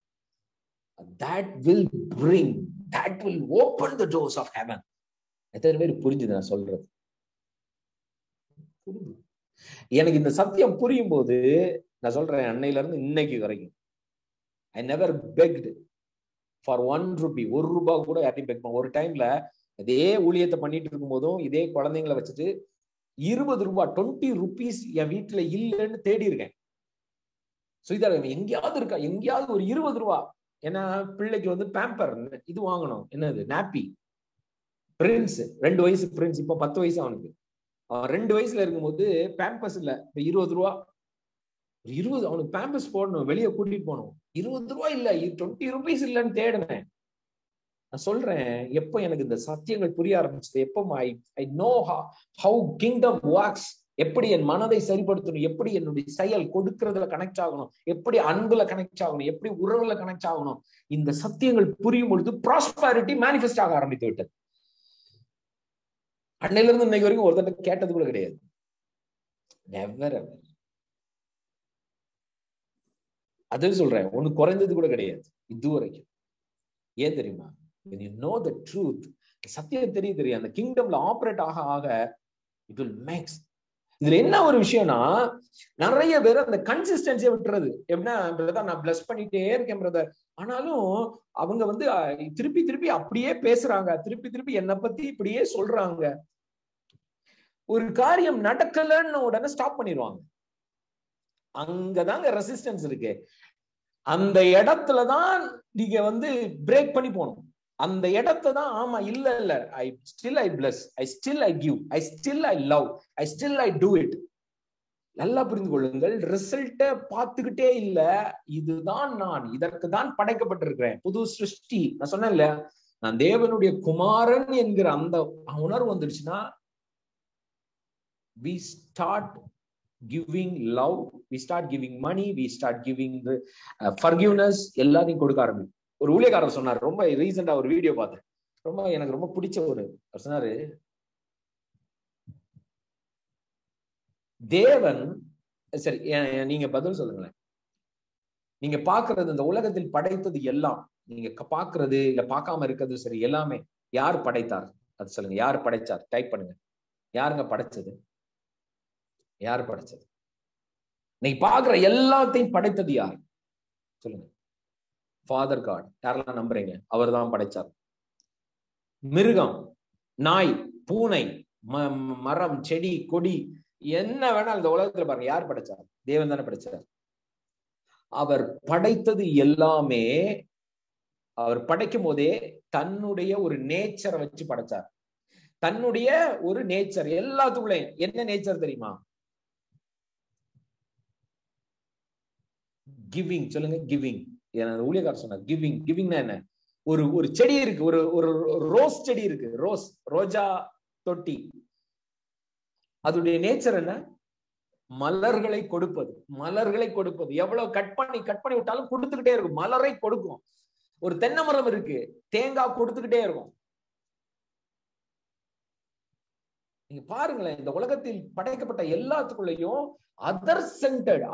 that will bring that will open the doors of heaven. எத்தனை பேர் புரிஞ்சுது நான் சொல்றது? எனக்கு இந்த சத்தியம் புரியும் போது நான் சொல்றேன், அன்னையில இருந்து இன்னைக்கு வரைக்கும் I never begged for 1 rupee. 1 ரூபாய் கூட யார்ட்டையும் பெக் பண்ண. ஒரு டைம்ல அதே ஊழியத்தை பண்ணிட்டு இருக்கும் போதும் இதே குழந்தைங்களை வச்சுட்டு 20 ரூபாய் 20 rupees என் வீட்டுல இல்லைன்னு தேடி இருக்கேன். எங்கேயாவது இருக்கா, எங்கேயாவது ஒரு 20 ரூபா. ஏன்னா பிள்ளைக்கு வந்து பேம்பர் இது வாங்கணும், என்னது நாப்பி. பிரின்ஸ் 2 வயசு பிரின்ஸ், இப்ப 10 வயசு அவனுக்கு. அவன் 2 வயசுல இருக்கும்போது பேம்பர்ஸ் இல்ல, இப்ப 20 ரூபா. 20 அவனுக்கு பேம்பர்ஸ் போடணும், வெளியே கூட்டிட்டு போகணும். 20 ரூபாய் இல்ல, 20 rupees இல்லைன்னு தேடினேன். நான் சொல்றேன், எப்ப எனக்கு இந்த சத்தியங்கள் புரிய ஆரம்பிச்சது, எப்போ I know how kingdom works, எப்படி என் மனதை சரிப்படுத்தணும், எப்படி என்னுடைய செயல் கொடுக்கறதுல கனெக்ட் ஆகணும், எப்படி அன்புல கனெக்ட் ஆகணும், எப்படி உறவுல கனெக்ட் ஆகணும், இந்த சத்தியங்கள் புரியும் பொழுது ப்ராஸ்பரிட்டி மேனிஃபெஸ்ட் ஆக ஆரம்பித்து விட்டது. அன்னையில இருந்து இன்னைக்கு வரைக்கும் ஒருத்தர் கேட்டது கூட கிடையாது. Never ever. அது சொல்றேன், ஒண்ணு குறைந்தது கூட கிடையாது இதுவரைக்கும். ஏன் தெரியுமா? when you know the truth, சத்தியம் தெரியும், அந்த கிங்டம்ல ஆபரேட் ஆக ஆக it will make. இதுல என்ன ஒரு விஷயம்னா, நிறைய பேர் அந்த கன்சிஸ்டன்சியை விட்டுறது. எப்படின்னா, பிரதர் நான் பிளஸ் பண்ணிட்டே இருக்கேன் பிரதர், ஆனாலும் அவங்க வந்து திருப்பி திருப்பி அப்படியே பேசுறாங்க, திருப்பி திருப்பி என்னை பத்தி இப்படியே சொல்றாங்க. ஒரு காரியம் நடக்கலன்னு உடனே ஸ்டாப் பண்ணிடுவாங்க. அங்கதாங்க ரெசிஸ்டன்ஸ் இருக்கு. அந்த இடத்துலதான் நீங்க வந்து பிரேக் பண்ணி போகணும். அந்த இடத்தை தான், ஆமா இல்ல இல்ல, I still I plus, I still I give, I still I love, I still I do it. நல்லா புரிந்து கொள்ளுங்கள், ரிசல்ட்ட பார்த்துக்கிட்டே இல்ல, இதுதான் நான், இதற்கு தான் படைக்கப்பட்டிருக்கிறேன், புது சிருஷ்டி. நான் சொன்னேன் இல்ல, நான் தேவனுடைய குமாரன் என்கிற அந்த உணர்வு வந்துருச்சுன்னா, we start giving love, we start giving money, we start giving forgiveness, எல்லாத்தையும் கொடுக்க ஆரம்பிக்கும். ஒரு ஊழியக்காரர் சொன்னார், ரொம்ப ரீசெண்டா ஒரு வீடியோ பார்த்தேன், எனக்கு ரொம்ப பிடிச்ச ஒரு சொன்னாரு, தேவன், சரி நீங்க பதில் சொல்லுங்களேன், நீங்க பாக்குறது, இந்த உலகத்தில் படைத்தது எல்லாம், நீங்க பாக்குறது இல்ல பார்க்காம இருக்கிறது சரி, எல்லாமே யார் படைத்தார்? அது சொல்லுங்க, யார் படைச்சார்? டைப் பண்ணுங்க, யாருங்க படைச்சது? யார் படைச்சது? நீ பாக்குற எல்லாத்தையும் படைத்தது யார்? சொல்லுங்க. Father God. யாரெல்லாம் நம்புறீங்க? அவர் தான் படைச்சார். மிருகம், நாய், பூனை, மரம், செடி, கொடி, என்ன வேணாலும் இந்த உலகத்துல பாருங்க, யார் படைச்சார்? தேவன் தானே படைச்சார். அவர் படைத்தது எல்லாமே, அவர் படைக்கும் போதே தன்னுடைய ஒரு நேச்சரை வச்சு படைச்சார். தன்னுடைய ஒரு நேச்சர் எல்லாத்துக்குள்ளேயும். என்ன நேச்சர் தெரியுமா? கிவிங். சொல்லுங்க, கிவிங். ஊழியக்காரர் சொன்னார் கிவிங். கிவிங்னா என்ன? ஒரு செடி இருக்கு, ஒரு ரோஸ் செடி இருக்கு, ரோஜா தொட்டி. அதோடைய நேச்சர் என்ன? மலர்களை கொடுப்பது. மலர்களை கொடுப்பது. எவ்வளவு கட் பண்ணி விட்டாலும் கொடுத்துக்கிட்டே இருக்கும், மலரை கொடுக்கும். ஒரு தென்னை மரம் இருக்கு, தேங்காய் கொடுத்துக்கிட்டே இருக்கும். நீங்க பாருங்களேன், இந்த உலகத்தில் படைக்கப்பட்ட எல்லாத்துக்குள்ளேயும் அதர் சென்டர்ட்.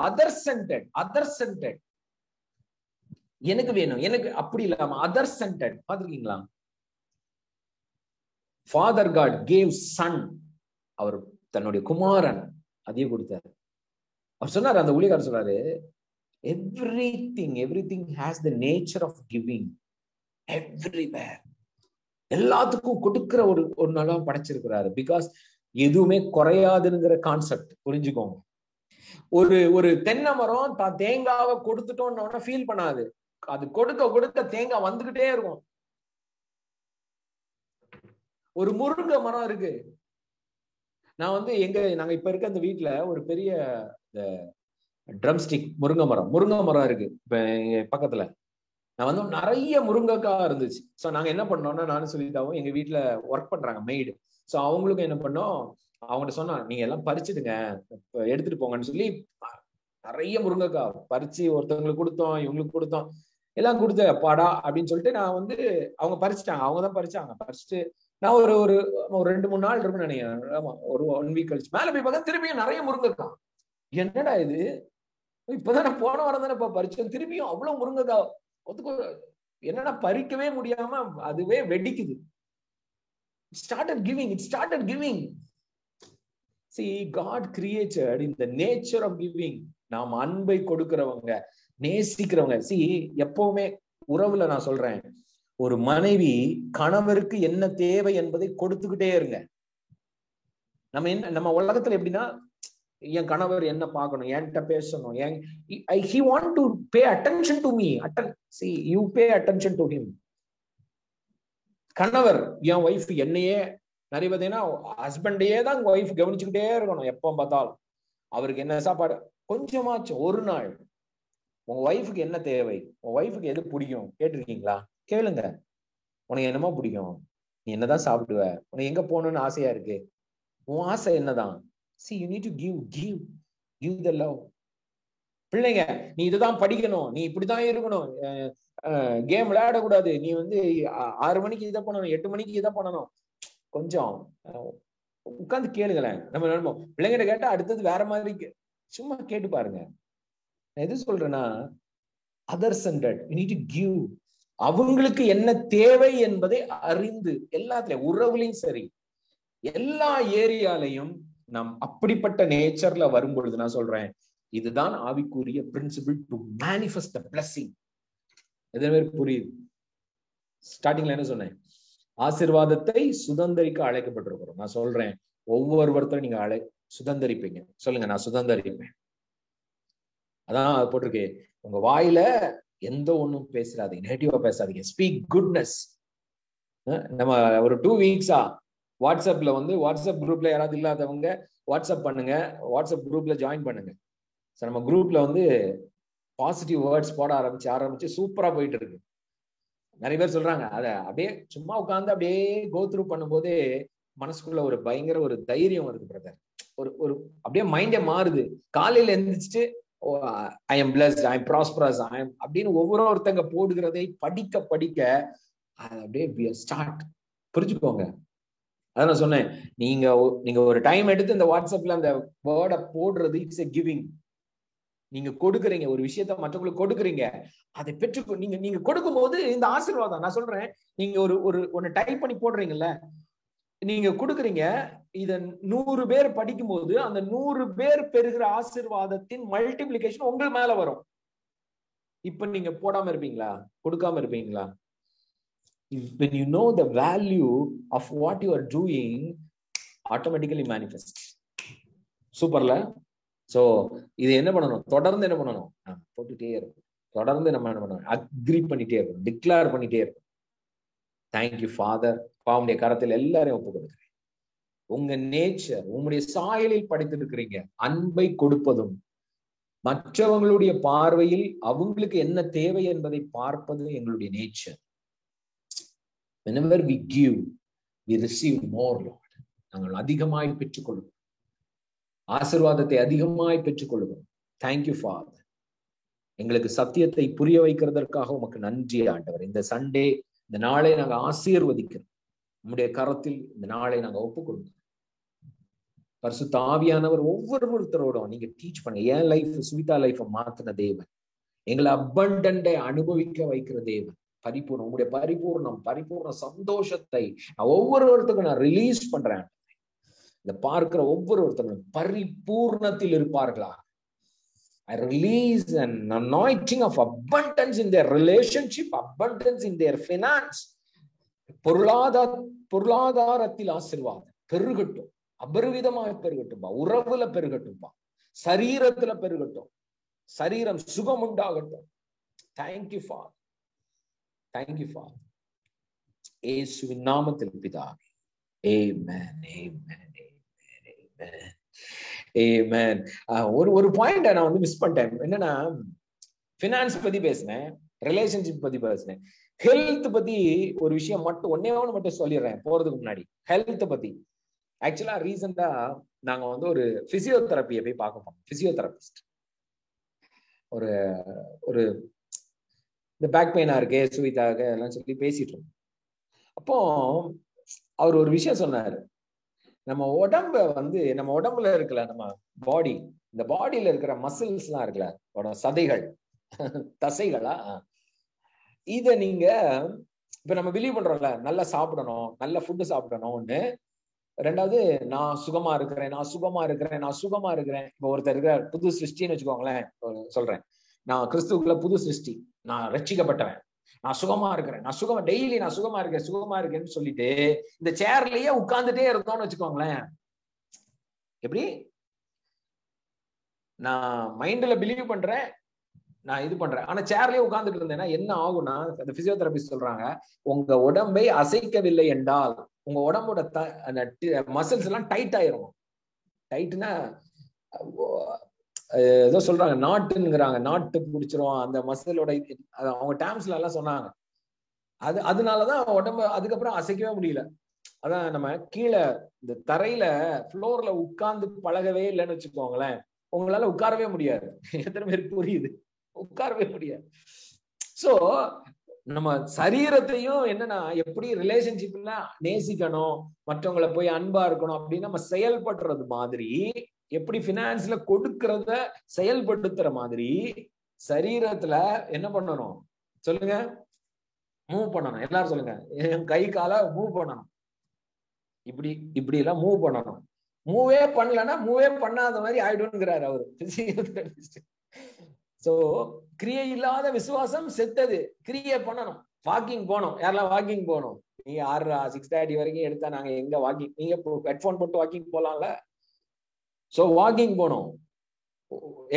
எனக்கு வேணும், எனக்கு அப்படி இல்லாம அதர் சென்டர்ட். பாத்துருக்கீங்களா? Father God gave son. அவர் தன்னுடைய குமாரன் அதையே கொடுத்தாரு. அவர் சொன்னாரு, அந்த ஊழியக்காரர் சொன்னாரு, everything has the nature of giving everywhere. எல்லாத்துக்கும் கொடுக்கிற ஒரு நாளா படைச்சிருக்கிறாரு. பிகாஸ் எதுவுமே குறையாதுங்கிற கான்செப்ட் புரிஞ்சுக்கோங்க. ஒரு தென்னை மரம் தான் தேங்காவை கொடுத்துட்டோம்னு ஃபீல் பண்ணாது. அது கொடுக்க தேங்காய் வந்துகிட்டே இருக்கும். ஒரு முருங்கை மரம் இருக்கு. நான் வந்து நாங்க இப்ப இருக்க அந்த வீட்டுல ஒரு பெரிய ட்ரம் ஸ்டிக் முருங்கை மரம் இருக்கு இப்ப பக்கத்துல. நான் வந்து நிறைய முருங்கைக்காய் இருந்துச்சு. சோ நாங்க என்ன பண்ணோம்னா, நானும் சொல்லிட்டாவும், எங்க வீட்டுல ஒர்க் பண்றாங்க மெய்டு. சோ அவங்களுக்கும் என்ன பண்ணோம், அவங்ககிட்ட சொன்னா, நீங்க எல்லாம் பறிச்சுடுங்க, எடுத்துட்டு போங்கன்னு சொல்லி நிறைய முருங்கைக்காய் பறிச்சு ஒருத்தவங்களுக்கு கொடுத்தோம், இவங்களுக்கு கொடுத்தோம், எல்லாம் கொடுத்த பாடா அப்படின்னு சொல்லிட்டு நான் வந்து, அவங்க பறிச்சுட்டாங்க, அவங்கதான் பறிச்சுட்டு நான் ஒரு 2-3 நாள் இருக்குன்னு நினைக்கிறேன். ஆமா, ஒரு 1 வீக் கழிச்சு மேல போய் பார்த்தா திரும்பியும் நிறைய முருங்கைக்காய். என்னடா இது, இப்பதான் நான் போன வாரம் தானே பறிச்சேன், திரும்பியும் அவ்வளவு முருங்கைக்காய். என்னன்னா பறிக்கவே முடியாம அதுவே வெடிக்குது. started giving. See, God created in the nature of giving. நாம் அன்பை கொடுக்கிறவங்க, நேசிக்கிறவங்க. See, எப்பவுமே உறவுல நான் சொல்றேன், ஒரு மனைவி கணவருக்கு என்ன தேவை என்பதை கொடுத்துக்கிட்டே இருங்க. நம்ம உலகத்துல எப்படின்னா, என் கணவர் என்ன பார்க்கணும், என்கிட்ட பேசணும், he want to pay attention to me. See, you pay attention to him. கணவர், என் ஒய்ஃப் என்னையே நிறைய பார்த்தீங்கன்னா ஹஸ்பண்டையே தான் ஒய்ஃப் கவனிச்சுக்கிட்டே இருக்கணும். எப்போ பார்த்தாலும் அவருக்கு என்ன சாப்பாடு, கொஞ்சமாச்சும் ஒரு நாள் உங்க ஒய்ஃபுக்கு என்ன தேவை, உங்க ஒய்ஃபுக்கு எது பிடிக்கும் கேட்டிருக்கீங்களா? கேளுங்க. உனக்கு என்னமோ பிடிக்கும், நீ என்னதான் சாப்பிடுவ, உனக்கு எங்க போகணும்னு ஆசையா இருக்கு, உன் ஆசை என்னதான்? See, you need to give the love. பிள்ளைங்க, நீ இதுதான் படிக்கணும், நீ இப்படிதான் இருக்கணும், கேம் விளையாடக்கூடாது, நீ 6 மணிக்கு இதை பண்ணணும், 8 மணிக்கு இதை பண்ணணும். கொஞ்சம் உட்கார்ந்து கேளுங்களேன். நம்ம நினைப்போம் பிள்ளைங்கிட்ட கேட்டா அடுத்தது வேற மாதிரி. சும்மா கேட்டு பாருங்க. நான் எது சொல்றேன்னா, other centred, you need to give. அவங்களுக்கு என்ன தேவை என்பதை அறிந்து, எல்லாத்துலயும் உறவுலையும் சரி எல்லா ஏரியாலையும் நாம் அப்படிப்பட்ட நேச்சர்ல வரும் பொழுது நான் சொல்றேன், இதுதான் ஆவிக்குரிய principle to manifest the blessing. எதுவே புரியுது? ஸ்டார்டிங்ல என்ன சொன்னேன்? ஆசீர்வாதத்தை சுதந்திரிக்க அழைக்கப்பட்டிருக்கிறோம். நான் சொல்றேன், ஒவ்வொருத்தரும் நீங்க சுதந்திரிப்பீங்க. சொல்லுங்க, நான் சுதந்திரிப்பேன். அதான் போட்டிருக்கு, உங்க வாயில எந்த ஒண்ணும் பேசுறாதீங்க, நெகட்டிவா பேசாதீங்க. Speak goodness. நம்ம ஒரு 2 வீக்ஸா வாட்ஸ்அப்ல வாட்ஸ்அப் குரூப்ல யாராவது இல்லாதவங்க வாட்ஸ்அப் பண்ணுங்க, வாட்ஸ்அப் குரூப்ல ஜாயின் பண்ணுங்க. நம்ம குரூப்ல பாசிட்டிவ் வேர்ட்ஸ் போட ஆரம்பிச்சு சூப்பரா போயிட்டு இருக்கு. நிறைய பேர் சொல்றாங்க, அத அப்படியே சும்மா உட்கார்ந்து அப்படியே கோ த்ரூ பண்ணும்போதே மனசுக்குள்ள ஒரு பயங்கர ஒரு தைரியம் வருது பிரதர். ஒரு அப்படியே மைண்டே மாறுது. காலையில எந்திரிச்சுட்டு I am blessed, I am prosperous, I am அப்படின்னு ஒவ்வொருத்தங்க போடுகிறதை படிக்க படிக்க அப்படியே ஸ்டார்ட். புரிஞ்சுக்கோங்க. அதான் நான் சொன்னேன், நீங்க ஒரு டைம் எடுத்து இந்த வாட்ஸ்அப்ல அந்த வேர்டை போடுறது, இட்ஸ் எ கிவிங். நீங்க கொடுக்குறீங்க, ஒரு விஷயத்த மற்றவங்களுக்கு கொடுக்குறீங்க, அதை பெற்று நீங்க கொடுக்கும் போது இந்த ஆசீர்வாதம். நான் சொல்றேன், நீங்க ஒன்னு டைப் பண்ணி போடுறீங்கல்ல, நீங்க கொடுக்குறீங்க, இத 100 பேர் படிக்கும் போது அந்த 100 பேர் பெறுகிற ஆசீர்வாதத்தின் மல்டிபிளிகேஷன் உங்க மேல வரும். இப்ப நீங்க போடாம இருப்பீங்களா? கொடுக்காம இருப்பீங்களா? When you know the value of what you are doing, automatically manifest. சூப்பர்ல. சோ இது என்ன பண்ணணும்? தொடர்ந்து என்ன பண்ணணும்? போட்டுட்டே இருக்கும். தொடர்ந்து நம்ம என்ன பண்ணணும்? அக்ரி பண்ணிட்டே இருக்கும், டிக்ளேர் பண்ணிட்டே இருக்கும். Thank you father. பாவுடைய கரத்தில் எல்லாரையும் ஒப்பு கொடுக்கிறேன். உங்க நேச்சர், உங்களுடைய சாயலில் படைத்திருக்கிறீங்க. அன்பை கொடுப்பதும், மற்றவங்களுடைய பார்வையில் அவங்களுக்கு என்ன தேவை என்பதை பார்ப்பது எங்களுடைய nature. Whenever we give, we receive more, Lord. நாங்கள் அதிகமாய் பெற்றுக்கொள்வோம். ஆசீர்வாதத்தை அதிகமாய் பெற்றுக்கொள்கிறோம். Thank you father. எங்களுக்கு சத்தியத்தை புரிய வைக்கிறதற்காக உமக்கு நன்றி ஆண்டவர். இந்த சண்டே, இந்த நாளை நாங்க ஆசீர்வதிக்கிறோம். உம்முடைய கரத்தில் இந்த நாளை நாங்க ஒப்புக்கொள்கிறோம். பரிசுத்த ஆவியானவர் ஒவ்வொருத்தரோடும் நீங்க டீச் பண்ணுங்க. என் லைஃப், சுவிதா லைஃப் மாத்தின தேவன், எங்களை அபண்டன்டை அனுபவிக்க வைக்கிற தேவன். பரிபூர்ணம், உங்களுடைய பரிபூர்ண சந்தோஷத்தை நான் ஒவ்வொருத்தருக்கும் நான் ரிலீஸ் பண்றேன். இந்த பார்க்கிற ஒவ்வொருத்தரும் பரிபூர்ணத்தில் இருப்பார்களா? I release an anointing of abundance in their relationship, abundance in their finance. பொருளாதாரத்தில் ஆசீர்வாதம் பெருகட்டும், அபரிவிதமாக பெருகட்டும்பா. உறவுல பெருகட்டும்பா, சரீரத்துல பெருகட்டும், சரீரம் சுகம் உண்டாகட்டும். Thank you father, thank you father. இயேசுவின் நாமத்தில் பிதாவே. ஆமென், ஆமென், ஆமென், ஆமென். ஒரு பாயிண்ட் நான் மிஸ் பண்ணிட்டேன். என்னன்னா, பினான்ஸ் பத்தி பேசினேன், ரிலேஷன்ஷிப் பத்தி பேசினேன், ஹெல்த் பத்தி ஒரு விஷயம் மட்டும் சொல்லிடுறேன் போறதுக்கு முன்னாடி. ஹெல்த் பத்தி ஆக்சுவலா ரீசெண்டா நாங்க ஒரு பிசியோதெரப்பியை போய் பார்க்க போனோம். பிசியோதெரபிஸ்ட் ஒரு இந்த பேக் பெயினா இருக்கு, சுவிதாக எல்லாம் சொல்லி பேசிட்டு இருக்கோம். அப்போ அவர் ஒரு விஷயம் சொன்னாரு. நம்ம உடம்புல இருக்கல, நம்ம பாடி, இந்த பாடியில இருக்கிற மசில்ஸ் எல்லாம் இருக்குல்ல, சதைகள், தசைகளா, இத நீங்க இப்ப நம்ம பிலீவ் பண்றோம்ல, நல்லா சாப்பிடணும், நல்ல ஃபுட்டு சாப்பிடணும்னு. ரெண்டாவது, நான் சுகமா இருக்கிறேன், நான் சுகமா இருக்கிறேன், நான் சுகமா இருக்கிறேன். இப்ப ஒருத்தர் இருக்கிற புது சிருஷ்டின்னு வச்சுக்கோங்களேன், சொல்றேன், நான் கிறிஸ்துவுக்குள்ள புது சிருஷ்டி, நான் ரட்சிக்கப்பட்டவன், நான் சுகமா இருக்கிறேன், நான் சுகமா டெய்லி நான் சுகமா இருக்கேன், சுகமா இருக்கேன்னு சொல்லிட்டு இந்த சேர்லயே உட்கார்ந்துட்டே இருந்தோம்னு வச்சுக்கோங்களேன், எப்படி? நான் மைண்ட்ல பிலீவ் பண்றேன், நான் இது பண்றேன், ஆனா சேர்லயே உட்கார்ந்துட்டு இருந்தேன்னா என்ன ஆகும்னா, அந்த பிசியோதெரபிஸ்ட் சொல்றாங்க, உங்க உடம்பை அசைக்கவில்லை என்றால் உங்க உடம்போட அந்த மசில்ஸ் எல்லாம் டைட் ஆயிரும். டைட்னா ஏதோ சொல்றாங்க, நாட்டுங்கிறாங்க, நாட்டு பிடிச்சிரும் அந்த மசிலோட, அவங்க டேர்ம்ஸ்ல எல்லாம் சொன்னாங்க. அதனாலதான் உடம்பு அதுக்கப்புறம் அசைக்கவே முடியல. அதான் நம்ம கீழே இந்த தரையில ஃப்ளோர்ல உட்கார்ந்து பழகவே இல்லைன்னு வச்சுக்கோங்களேன், உங்களால உட்காரவே முடியாது. எத்தனை பேருக்கு புரியுது? உட்காரவே முடியாது. சோ நம்ம சரீரத்தையும் என்னன்னா எப்படி ரிலேஷன்ஷிப்ல நேசிக்கணும், மற்றவங்களை போய் அன்பா இருக்கணும் அப்படின்னு நம்ம செயல்படுறது மாதிரி, எப்படி பினான்ஸ்ல கொடுக்கறத செயல்படுத்துற மாதிரி சரீரத்துல என்ன பண்ணணும் சொல்லுங்க? மூவ் பண்ணணும். எல்லாரும் சொல்லுங்க, என் கை காலை மூவ் பண்ணணும். இப்படி எல்லாம் மூவ் பண்ணணும். மூவே பண்ணலன்னா மூவே பண்ணாத மாதிரி ஆயிடுங்கிறாரு அவரு. சோ கிரியை இல்லாத விசுவாசம் செத்தது. கிரியை பண்ணணும். வாக்கிங் போனோம். யாரெல்லாம் வாக்கிங் போனோம்? நீங்க 6:30 வரைக்கும் எடுத்தா நாங்க எங்க வாக்கிங்? நீங்க ஹெட்போன் போட்டு வாக்கிங் போலாம்ல. சோ வாக்கிங் போனோம்,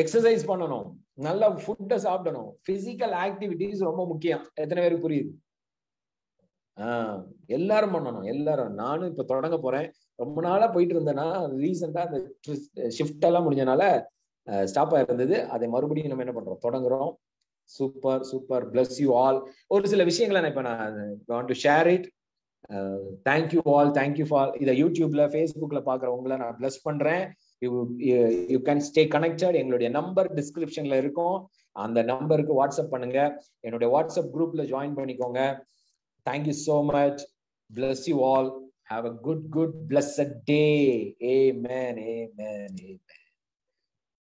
எக்ஸசைஸ் பண்ணணும், நல்ல ஃபுட்டை சாப்பிடணும். பிசிக்கல் ஆக்டிவிட்டிஸ் ரொம்ப முக்கியம். எத்தனை பேருக்கு புரியுது? எல்லாரும் பண்ணணும். எல்லாரும். நானும் இப்ப தொடங்க போறேன். ரொம்ப நாளா போயிட்டு இருந்தேன்னா, ரீசெண்டா அந்த ஷிஃப்ட் எல்லாம் முடிஞ்சனால ஸ்டாப் ஆயிருந்தது. அதை மறுபடியும் நம்ம என்ன பண்றோம்? தொடங்குறோம். Super super. Bless you all. ஒரு சில விஷயங்களை நான் இப்ப want to share it. Thank you all. Thank you for இதை யூடியூப்ல ஃபேஸ்புக்ல பாக்குறவங்களை நான் பிளஸ் பண்றேன். You can stay connected. எங்களுடைய நம்பர் டிஸ்கிரிப்ஷன்ல இருக்கும். அந்த நம்பருக்கு வாட்ஸ்அப் பண்ணுங்க. என்னுடைய வாட்ஸ்அப் குரூப்ல ஜாயின் பண்ணிக்கோங்க. Thank you so much. Bless you all. Have a good, blessed day. Amen. Amen. Amen.